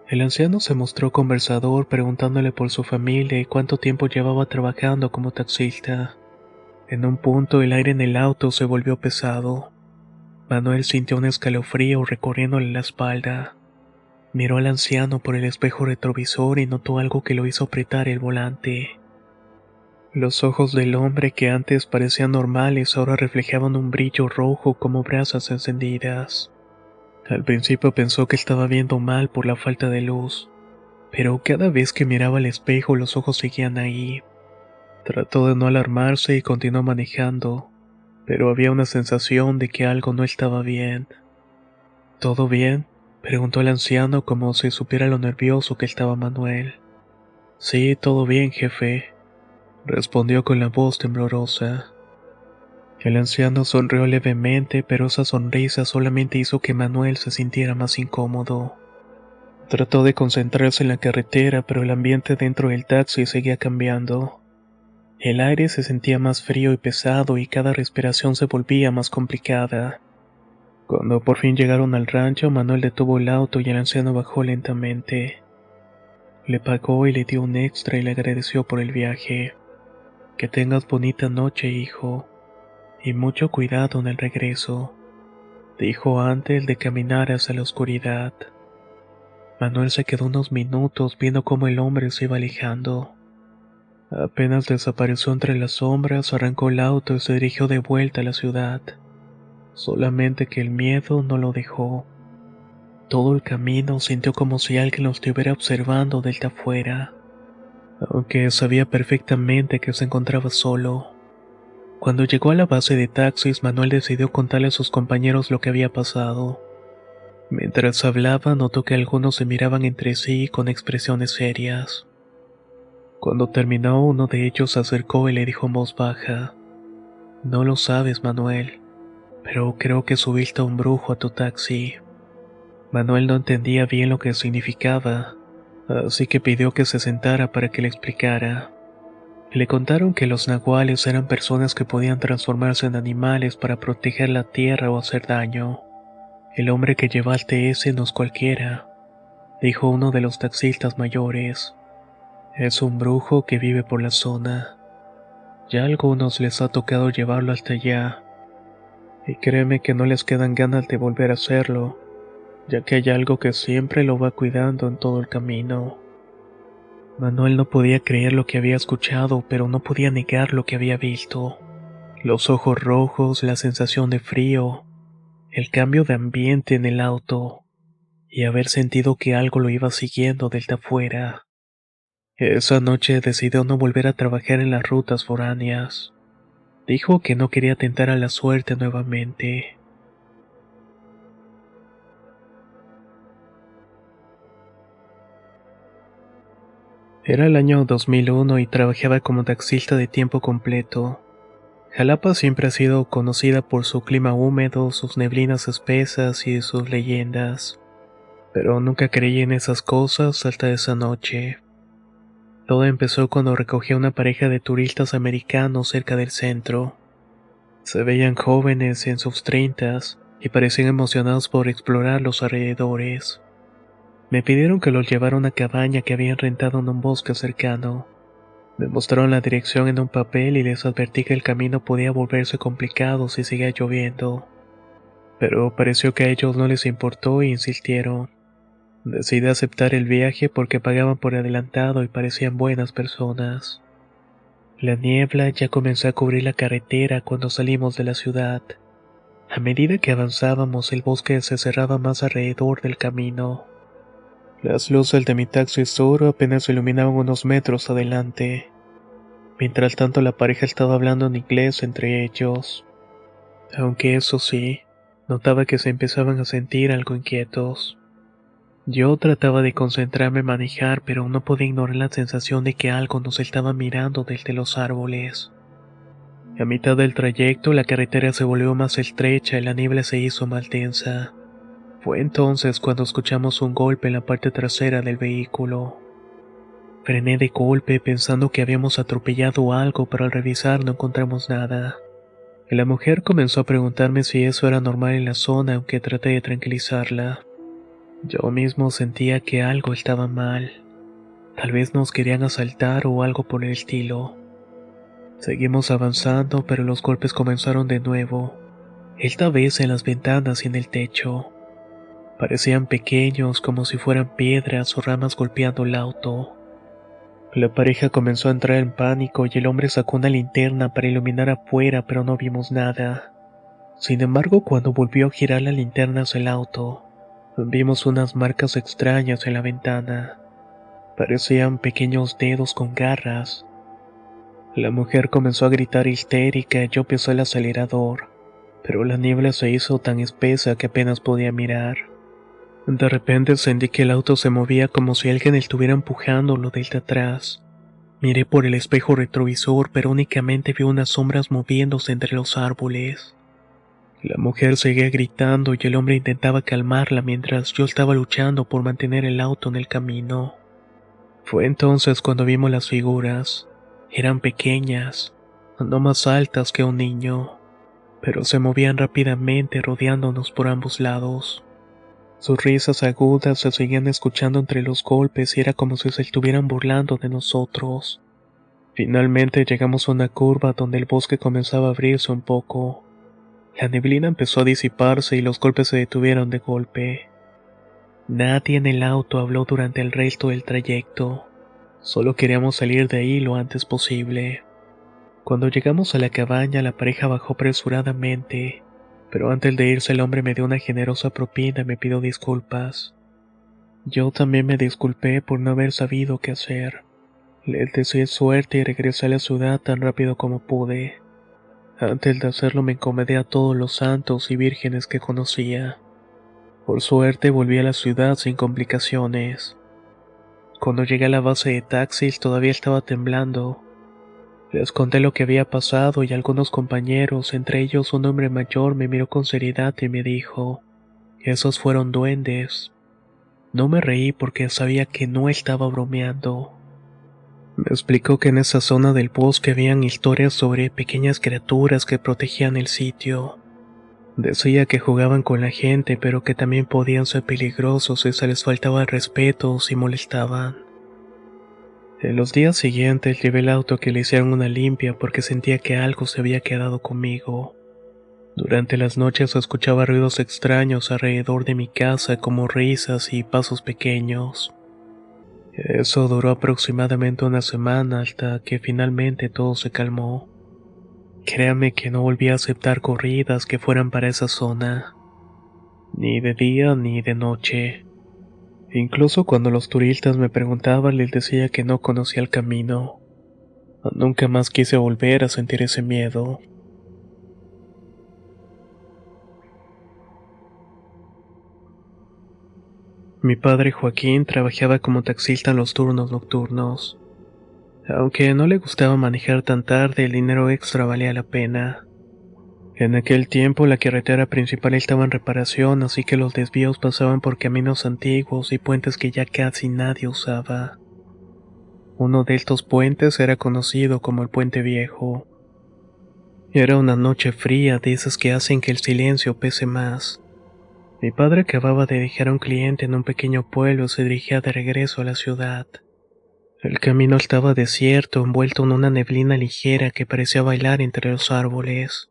El anciano se mostró conversador preguntándole por su familia y cuánto tiempo llevaba trabajando como taxista. En un punto el aire en el auto se volvió pesado. Manuel sintió un escalofrío recorriéndole la espalda. Miró al anciano por el espejo retrovisor y notó algo que lo hizo apretar el volante. Los ojos del hombre que antes parecían normales ahora reflejaban un brillo rojo como brasas encendidas. Al principio pensó que estaba viendo mal por la falta de luz, pero cada vez que miraba al espejo los ojos seguían ahí. Trató de no alarmarse y continuó manejando, pero había una sensación de que algo no estaba bien. ¿Todo bien?, preguntó el anciano como si supiera lo nervioso que estaba Manuel. Sí, todo bien, jefe, respondió con la voz temblorosa. El anciano sonrió levemente, pero esa sonrisa solamente hizo que Manuel se sintiera más incómodo. Trató de concentrarse en la carretera, pero el ambiente dentro del taxi seguía cambiando. El aire se sentía más frío y pesado y cada respiración se volvía más complicada. Cuando por fin llegaron al rancho, Manuel detuvo el auto y el anciano bajó lentamente. Le pagó y le dio un extra y le agradeció por el viaje. Que tengas bonita noche, hijo, y mucho cuidado en el regreso, dijo antes de caminar hacia la oscuridad. Manuel se quedó unos minutos viendo cómo el hombre se iba alejando. Apenas desapareció entre las sombras, arrancó el auto y se dirigió de vuelta a la ciudad. Solamente que el miedo no lo dejó. Todo el camino sintió como si alguien lo estuviera observando desde afuera, aunque sabía perfectamente que se encontraba solo. Cuando llegó a la base de taxis, Manuel decidió contarle a sus compañeros lo que había pasado. Mientras hablaba, notó que algunos se miraban entre sí con expresiones serias. Cuando terminó, uno de ellos se acercó y le dijo en voz baja: No lo sabes, Manuel, pero creo que subiste a un brujo a tu taxi. Manuel no entendía bien lo que significaba, así que pidió que se sentara para que le explicara. Le contaron que los nahuales eran personas que podían transformarse en animales para proteger la tierra o hacer daño. El hombre que lleva al TS no es cualquiera, dijo uno de los taxistas mayores. Es un brujo que vive por la zona. Ya a algunos les ha tocado llevarlo hasta allá, y créeme que no les quedan ganas de volver a hacerlo, ya que hay algo que siempre lo va cuidando en todo el camino. Manuel no podía creer lo que había escuchado, pero no podía negar lo que había visto. Los ojos rojos, la sensación de frío, el cambio de ambiente en el auto, y haber sentido que algo lo iba siguiendo desde afuera. Esa noche decidió no volver a trabajar en las rutas foráneas. Dijo que no quería tentar a la suerte nuevamente. Era el año 2001 y trabajaba como taxista de tiempo completo. Jalapa siempre ha sido conocida por su clima húmedo, sus neblinas espesas y sus leyendas. Pero nunca creí en esas cosas hasta esa noche. Todo empezó cuando recogí a una pareja de turistas americanos cerca del centro. Se veían jóvenes en sus treintas y parecían emocionados por explorar los alrededores. Me pidieron que los llevara a una cabaña que habían rentado en un bosque cercano. Me mostraron la dirección en un papel y les advertí que el camino podía volverse complicado si seguía lloviendo. Pero pareció que a ellos no les importó e insistieron. Decidí aceptar el viaje porque pagaban por adelantado y parecían buenas personas. La niebla ya comenzó a cubrir la carretera cuando salimos de la ciudad. A medida que avanzábamos, el bosque se cerraba más alrededor del camino. Las luces de mi taxi Sur apenas iluminaban unos metros adelante. Mientras tanto, la pareja estaba hablando en inglés entre ellos. Aunque eso sí, notaba que se empezaban a sentir algo inquietos. Yo trataba de concentrarme en manejar, pero no podía ignorar la sensación de que algo nos estaba mirando desde los árboles. A mitad del trayecto, la carretera se volvió más estrecha y la niebla se hizo más densa. Fue entonces cuando escuchamos un golpe en la parte trasera del vehículo. Frené de golpe pensando que habíamos atropellado algo, pero al revisar no encontramos nada. La mujer comenzó a preguntarme si eso era normal en la zona, aunque traté de tranquilizarla. Yo mismo sentía que algo estaba mal. Tal vez nos querían asaltar o algo por el estilo. Seguimos avanzando, pero los golpes comenzaron de nuevo, esta vez en las ventanas y en el techo. Parecían pequeños, como si fueran piedras o ramas golpeando el auto. La pareja comenzó a entrar en pánico y el hombre sacó una linterna para iluminar afuera, pero no vimos nada. Sin embargo, cuando volvió a girar la linterna hacia el auto, vimos unas marcas extrañas en la ventana. Parecían pequeños dedos con garras. La mujer comenzó a gritar histérica y yo pisé el acelerador, pero la niebla se hizo tan espesa que apenas podía mirar. De repente sentí que el auto se movía como si alguien estuviera empujándolo desde atrás. Miré por el espejo retrovisor, pero únicamente vi unas sombras moviéndose entre los árboles. La mujer seguía gritando y el hombre intentaba calmarla mientras yo estaba luchando por mantener el auto en el camino. Fue entonces cuando vimos las figuras. Eran pequeñas, no más altas que un niño, pero se movían rápidamente rodeándonos por ambos lados. Sus risas agudas se seguían escuchando entre los golpes y era como si se estuvieran burlando de nosotros. Finalmente llegamos a una curva donde el bosque comenzaba a abrirse un poco. La neblina empezó a disiparse y los golpes se detuvieron de golpe. Nadie en el auto habló durante el resto del trayecto. Solo queríamos salir de ahí lo antes posible. Cuando llegamos a la cabaña, la pareja bajó apresuradamente, pero antes de irse el hombre me dio una generosa propina y me pidió disculpas. Yo también me disculpé por no haber sabido qué hacer. Les deseé suerte y regresé a la ciudad tan rápido como pude. Antes de hacerlo me encomendé a todos los santos y vírgenes que conocía. Por suerte volví a la ciudad sin complicaciones. Cuando llegué a la base de taxis todavía estaba temblando. Les conté lo que había pasado y algunos compañeros, entre ellos un hombre mayor, me miró con seriedad y me dijo, esos fueron duendes. No me reí porque sabía que no estaba bromeando. Me explicó que en esa zona del bosque habían historias sobre pequeñas criaturas que protegían el sitio. Decía que jugaban con la gente, pero que también podían ser peligrosos si se les faltaba el respeto o si molestaban. En los días siguientes llevé el auto a que le hicieran una limpia porque sentía que algo se había quedado conmigo. Durante las noches escuchaba ruidos extraños alrededor de mi casa como risas y pasos pequeños. Eso duró aproximadamente una semana hasta que finalmente todo se calmó. Créame que no volví a aceptar corridas que fueran para esa zona, ni de día ni de noche. Incluso cuando los turistas me preguntaban les decía que no conocía el camino. Nunca más quise volver a sentir ese miedo. Mi padre Joaquín trabajaba como taxista en los turnos nocturnos. Aunque no le gustaba manejar tan tarde, el dinero extra valía la pena. En aquel tiempo la carretera principal estaba en reparación, así que los desvíos pasaban por caminos antiguos y puentes que ya casi nadie usaba. Uno de estos puentes era conocido como el Puente Viejo. Era una noche fría de esas que hacen que el silencio pese más. Mi padre acababa de dejar a un cliente en un pequeño pueblo y se dirigía de regreso a la ciudad. El camino estaba desierto, envuelto en una neblina ligera que parecía bailar entre los árboles.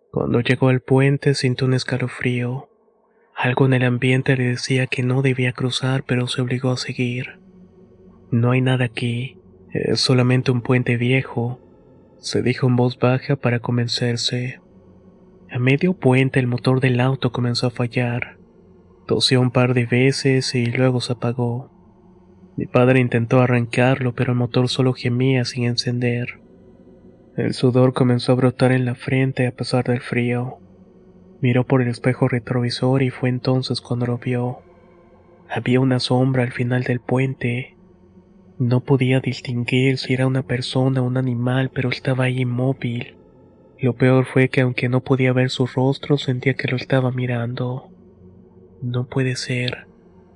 Cuando llegó al puente sintió un escalofrío. Algo en el ambiente le decía que no debía cruzar, pero se obligó a seguir. No hay nada aquí, es solamente un puente viejo, se dijo en voz baja para convencerse. A medio puente el motor del auto comenzó a fallar. Tosió un par de veces y luego se apagó. Mi padre intentó arrancarlo, pero el motor solo gemía sin encender. El sudor comenzó a brotar en la frente a pesar del frío. Miró por el espejo retrovisor y fue entonces cuando lo vio. Había una sombra al final del puente. No podía distinguir si era una persona o un animal, pero estaba ahí inmóvil. Lo peor fue que aunque no podía ver su rostro, sentía que lo estaba mirando. No puede ser,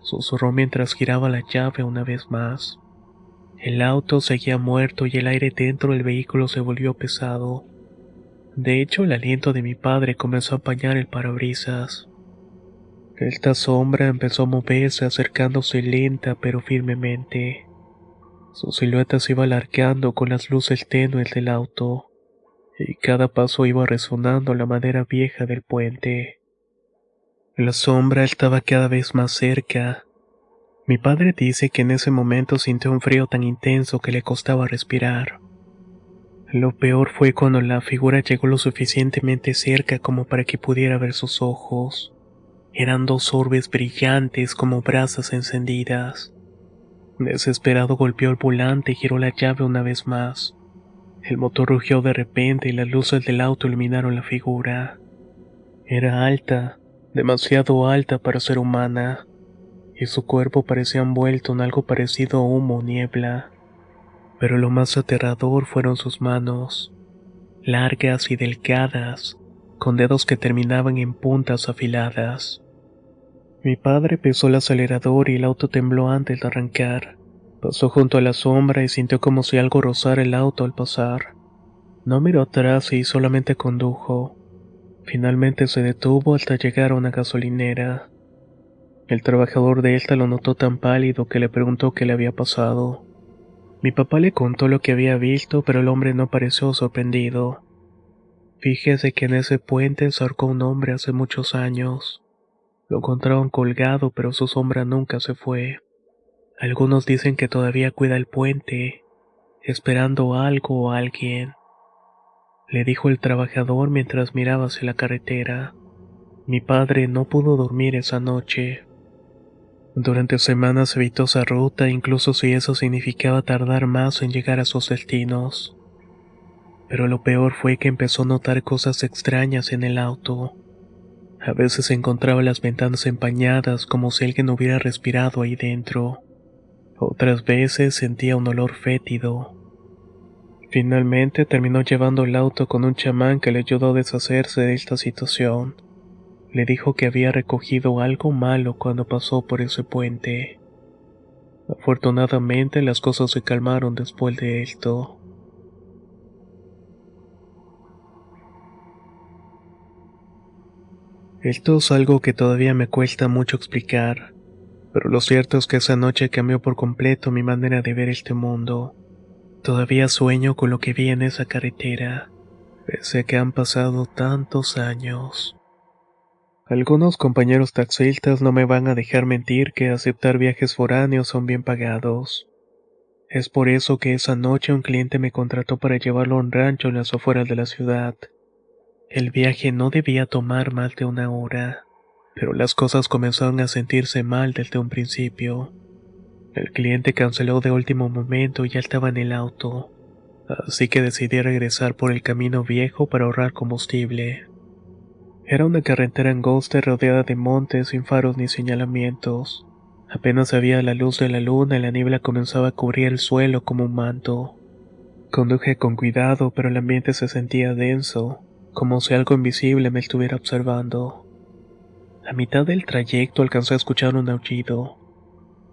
susurró mientras giraba la llave una vez más. El auto seguía muerto y el aire dentro del vehículo se volvió pesado. De hecho, el aliento de mi padre comenzó a empañar el parabrisas. Esta sombra empezó a moverse acercándose lenta pero firmemente. Su silueta se iba alargando con las luces tenues del auto, y cada paso iba resonando la madera vieja del puente. La sombra estaba cada vez más cerca. Mi padre dice que en ese momento sintió un frío tan intenso que le costaba respirar. Lo peor fue cuando la figura llegó lo suficientemente cerca como para que pudiera ver sus ojos. Eran dos orbes brillantes como brasas encendidas. Desesperado golpeó el volante y giró la llave una vez más. El motor rugió de repente y las luces del auto iluminaron la figura. Era alta, demasiado alta para ser humana, y su cuerpo parecía envuelto en algo parecido a humo o niebla. Pero lo más aterrador fueron sus manos, largas y delgadas, con dedos que terminaban en puntas afiladas. Mi padre pisó el acelerador y el auto tembló antes de arrancar. Pasó junto a la sombra y sintió como si algo rozara el auto al pasar. No miró atrás y solamente condujo. Finalmente se detuvo hasta llegar a una gasolinera. El trabajador de esta lo notó tan pálido que le preguntó qué le había pasado. Mi papá le contó lo que había visto, pero el hombre no pareció sorprendido. Fíjese que en ese puente se ahorcó un hombre hace muchos años. Lo encontraron colgado, pero su sombra nunca se fue. Algunos dicen que todavía cuida el puente, esperando algo o alguien, le dijo el trabajador mientras miraba hacia la carretera. Mi padre no pudo dormir esa noche. Durante semanas evitó esa ruta, incluso si eso significaba tardar más en llegar a sus destinos. Pero lo peor fue que empezó a notar cosas extrañas en el auto. A veces encontraba las ventanas empañadas como si alguien hubiera respirado ahí dentro. Otras veces sentía un olor fétido. Finalmente terminó llevando el auto con un chamán que le ayudó a deshacerse de esta situación. Le dijo que había recogido algo malo cuando pasó por ese puente. Afortunadamente las cosas se calmaron después de esto. Esto es algo que todavía me cuesta mucho explicar, pero lo cierto es que esa noche cambió por completo mi manera de ver este mundo. Todavía sueño con lo que vi en esa carretera, pese a que han pasado tantos años. Algunos compañeros taxistas no me van a dejar mentir que aceptar viajes foráneos son bien pagados. Es por eso que esa noche un cliente me contrató para llevarlo a un rancho en las afueras de la ciudad. El viaje no debía tomar más de 1 hora, pero las cosas comenzaron a sentirse mal desde un principio. El cliente canceló de último momento y ya estaba en el auto, así que decidí regresar por el camino viejo para ahorrar combustible. Era una carretera angosta y rodeada de montes sin faros ni señalamientos. Apenas había la luz de la luna y la niebla comenzaba a cubrir el suelo como un manto. Conduje con cuidado, pero el ambiente se sentía denso, como si algo invisible me estuviera observando. A mitad del trayecto alcancé a escuchar un aullido.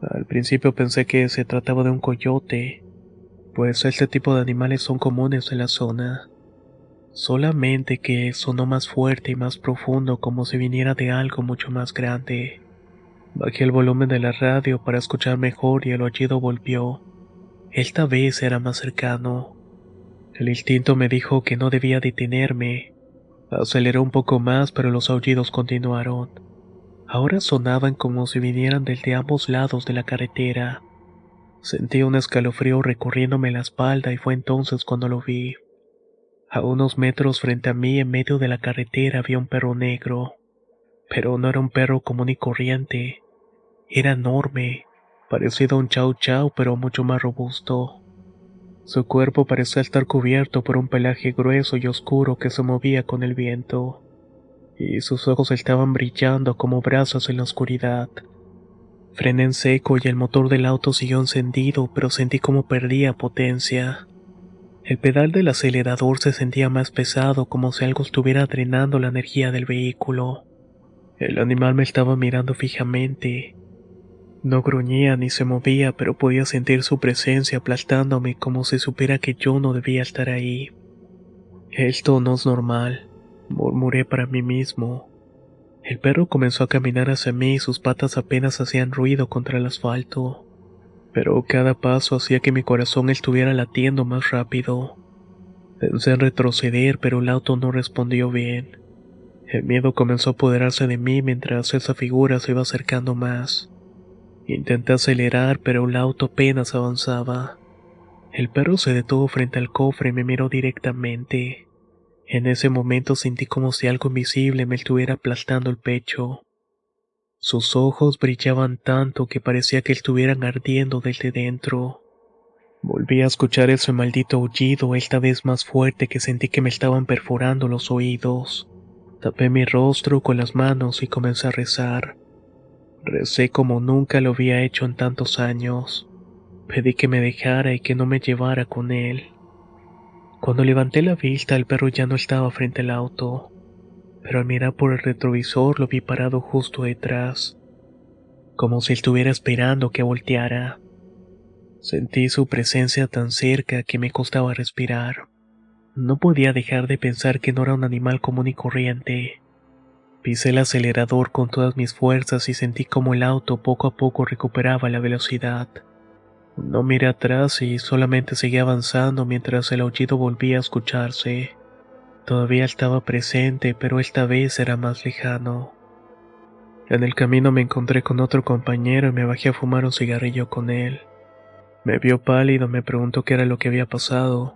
Al principio pensé que se trataba de un coyote, pues este tipo de animales son comunes en la zona. Solamente que sonó más fuerte y más profundo como si viniera de algo mucho más grande. Bajé el volumen de la radio para escuchar mejor y el aullido volvió. Esta vez era más cercano. El instinto me dijo que no debía detenerme. Aceleré un poco más, pero los aullidos continuaron. Ahora sonaban como si vinieran desde ambos lados de la carretera. Sentí un escalofrío recorriéndome la espalda y fue entonces cuando lo vi. A unos metros frente a mí, en medio de la carretera, había un perro negro. Pero no era un perro común y corriente. Era enorme, parecido a un chau chau, pero mucho más robusto. Su cuerpo parecía estar cubierto por un pelaje grueso y oscuro que se movía con el viento, y sus ojos estaban brillando como brasas en la oscuridad. Frené en seco y el motor del auto siguió encendido, pero sentí como perdía potencia. El pedal del acelerador se sentía más pesado, como si algo estuviera drenando la energía del vehículo. El animal me estaba mirando fijamente. No gruñía ni se movía, pero podía sentir su presencia aplastándome como si supiera que yo no debía estar ahí. Esto no es normal, murmuré para mí mismo. El perro comenzó a caminar hacia mí y sus patas apenas hacían ruido contra el asfalto, pero cada paso hacía que mi corazón estuviera latiendo más rápido. Pensé en retroceder, pero el auto no respondió bien. El miedo comenzó a apoderarse de mí mientras esa figura se iba acercando más. Intenté acelerar, pero el auto apenas avanzaba. El perro se detuvo frente al cofre y me miró directamente. En ese momento sentí como si algo invisible me estuviera aplastando el pecho. Sus ojos brillaban tanto que parecía que estuvieran ardiendo desde dentro. Volví a escuchar ese maldito aullido, esta vez más fuerte, que sentí que me estaban perforando los oídos. Tapé mi rostro con las manos y comencé a rezar. Recé como nunca lo había hecho en tantos años. Pedí que me dejara y que no me llevara con él. Cuando levanté la vista, el perro ya no estaba frente al auto, pero al mirar por el retrovisor lo vi parado justo detrás, como si estuviera esperando que volteara. Sentí su presencia tan cerca que me costaba respirar. No podía dejar de pensar que no era un animal común y corriente. Pisé el acelerador con todas mis fuerzas y sentí como el auto poco a poco recuperaba la velocidad. No miré atrás y solamente seguí avanzando mientras el aullido volvía a escucharse. Todavía estaba presente, pero esta vez era más lejano. En el camino me encontré con otro compañero y me bajé a fumar un cigarrillo con él. Me vio pálido, me preguntó qué era lo que había pasado.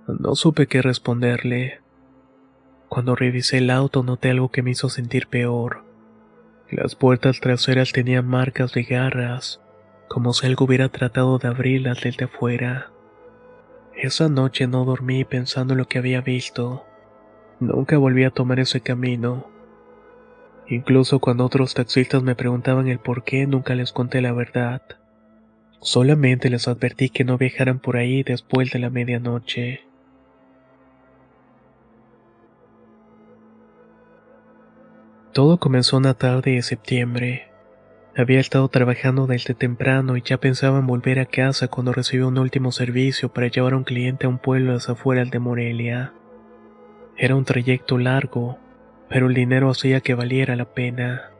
No supe qué responderle. Cuando revisé el auto noté algo que me hizo sentir peor. Las puertas traseras tenían marcas de garras, como si algo hubiera tratado de abrirlas desde afuera. Esa noche no dormí pensando en lo que había visto. Nunca volví a tomar ese camino. Incluso cuando otros taxistas me preguntaban el por qué, nunca les conté la verdad. Solamente les advertí que no viajaran por ahí después de la medianoche. Todo comenzó una tarde de septiembre. Había estado trabajando desde temprano y ya pensaba en volver a casa cuando recibí un último servicio para llevar a un cliente a un pueblo a las afueras de Morelia. Era un trayecto largo, pero el dinero hacía que valiera la pena.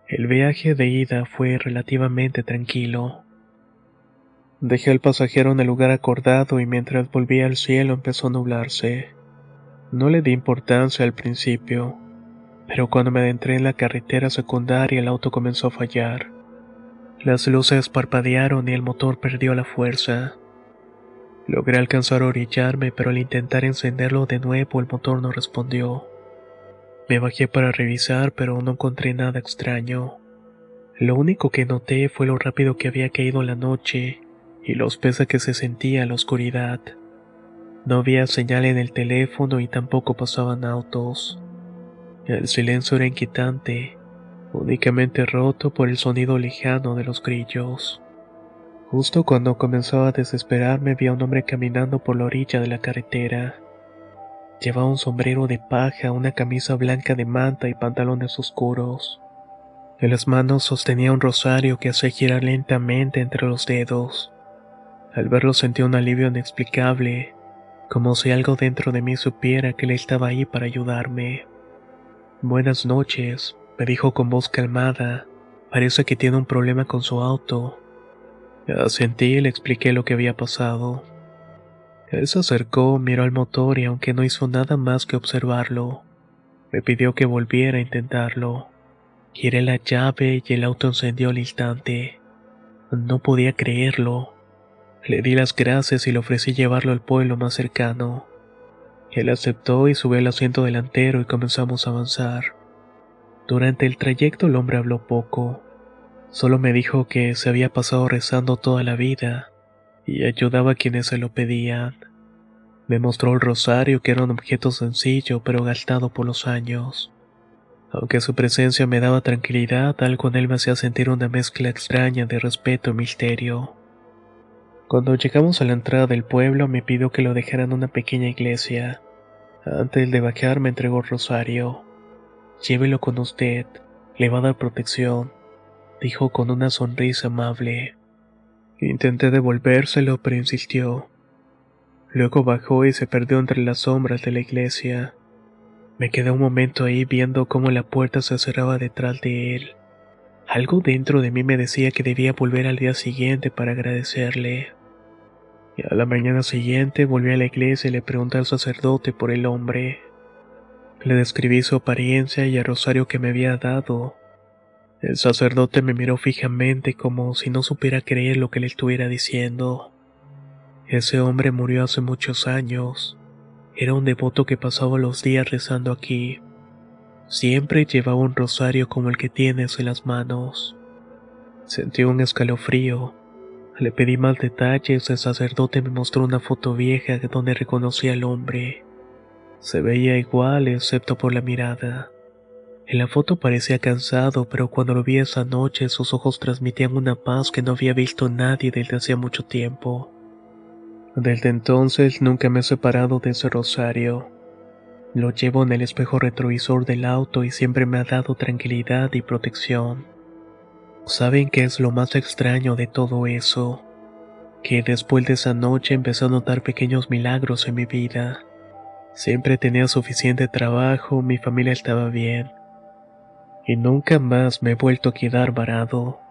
El viaje de ida fue relativamente tranquilo. Dejé al pasajero en el lugar acordado y mientras volvía al cielo empezó a nublarse. No le di importancia al principio, pero cuando me adentré en la carretera secundaria el auto comenzó a fallar. Las luces parpadearon y el motor perdió la fuerza. Logré alcanzar a orillarme, pero al intentar encenderlo de nuevo el motor no respondió. Me bajé para revisar, pero no encontré nada extraño. Lo único que noté fue lo rápido que había caído la noche y lo espesa que se sentía la oscuridad. No había señal en el teléfono y tampoco pasaban autos. El silencio era inquietante, únicamente roto por el sonido lejano de los grillos. Justo cuando comenzaba a desesperarme vi a un hombre caminando por la orilla de la carretera. Llevaba un sombrero de paja, una camisa blanca de manta y pantalones oscuros. En las manos sostenía un rosario que hacía girar lentamente entre los dedos. Al verlo sentí un alivio inexplicable, como si algo dentro de mí supiera que él estaba ahí para ayudarme. Buenas noches, me dijo con voz calmada. Parece que tiene un problema con su auto. Asentí y le expliqué lo que había pasado. Él se acercó, miró al motor y aunque no hizo nada más que observarlo, me pidió que volviera a intentarlo. Giré la llave y el auto encendió al instante. No podía creerlo. Le di las gracias y le ofrecí llevarlo al pueblo más cercano. Él aceptó y subió al asiento delantero y comenzamos a avanzar. Durante el trayecto el hombre habló poco. Solo me dijo que se había pasado rezando toda la vida y ayudaba a quienes se lo pedían. Me mostró el rosario, que era un objeto sencillo pero gastado por los años. Aunque su presencia me daba tranquilidad, algo en él me hacía sentir una mezcla extraña de respeto y misterio. Cuando llegamos a la entrada del pueblo me pidió que lo dejara en una pequeña iglesia. Antes de bajar me entregó el rosario. Llévelo con usted, le va a dar protección, dijo con una sonrisa amable. Intenté devolvérselo, pero insistió. Luego bajó y se perdió entre las sombras de la iglesia. Me quedé un momento ahí viendo cómo la puerta se cerraba detrás de él. Algo dentro de mí me decía que debía volver al día siguiente para agradecerle. Y a la mañana siguiente volví a la iglesia y le pregunté al sacerdote por el hombre. Le describí su apariencia y el rosario que me había dado. El sacerdote me miró fijamente como si no supiera creer lo que le estuviera diciendo. Ese hombre murió hace muchos años. Era un devoto que pasaba los días rezando aquí. Siempre llevaba un rosario como el que tienes en las manos. Sentí un escalofrío. Le pedí más detalles, el sacerdote me mostró una foto vieja donde reconocí al hombre. Se veía igual excepto por la mirada. En la foto parecía cansado, pero cuando lo vi esa noche sus ojos transmitían una paz que no había visto en nadie desde hacía mucho tiempo. Desde entonces nunca me he separado de ese rosario. Lo llevo en el espejo retrovisor del auto y siempre me ha dado tranquilidad y protección. ¿Saben qué es lo más extraño de todo eso? Que después de esa noche empecé a notar pequeños milagros en mi vida. Siempre tenía suficiente trabajo, mi familia estaba bien. Y nunca más me he vuelto a quedar varado.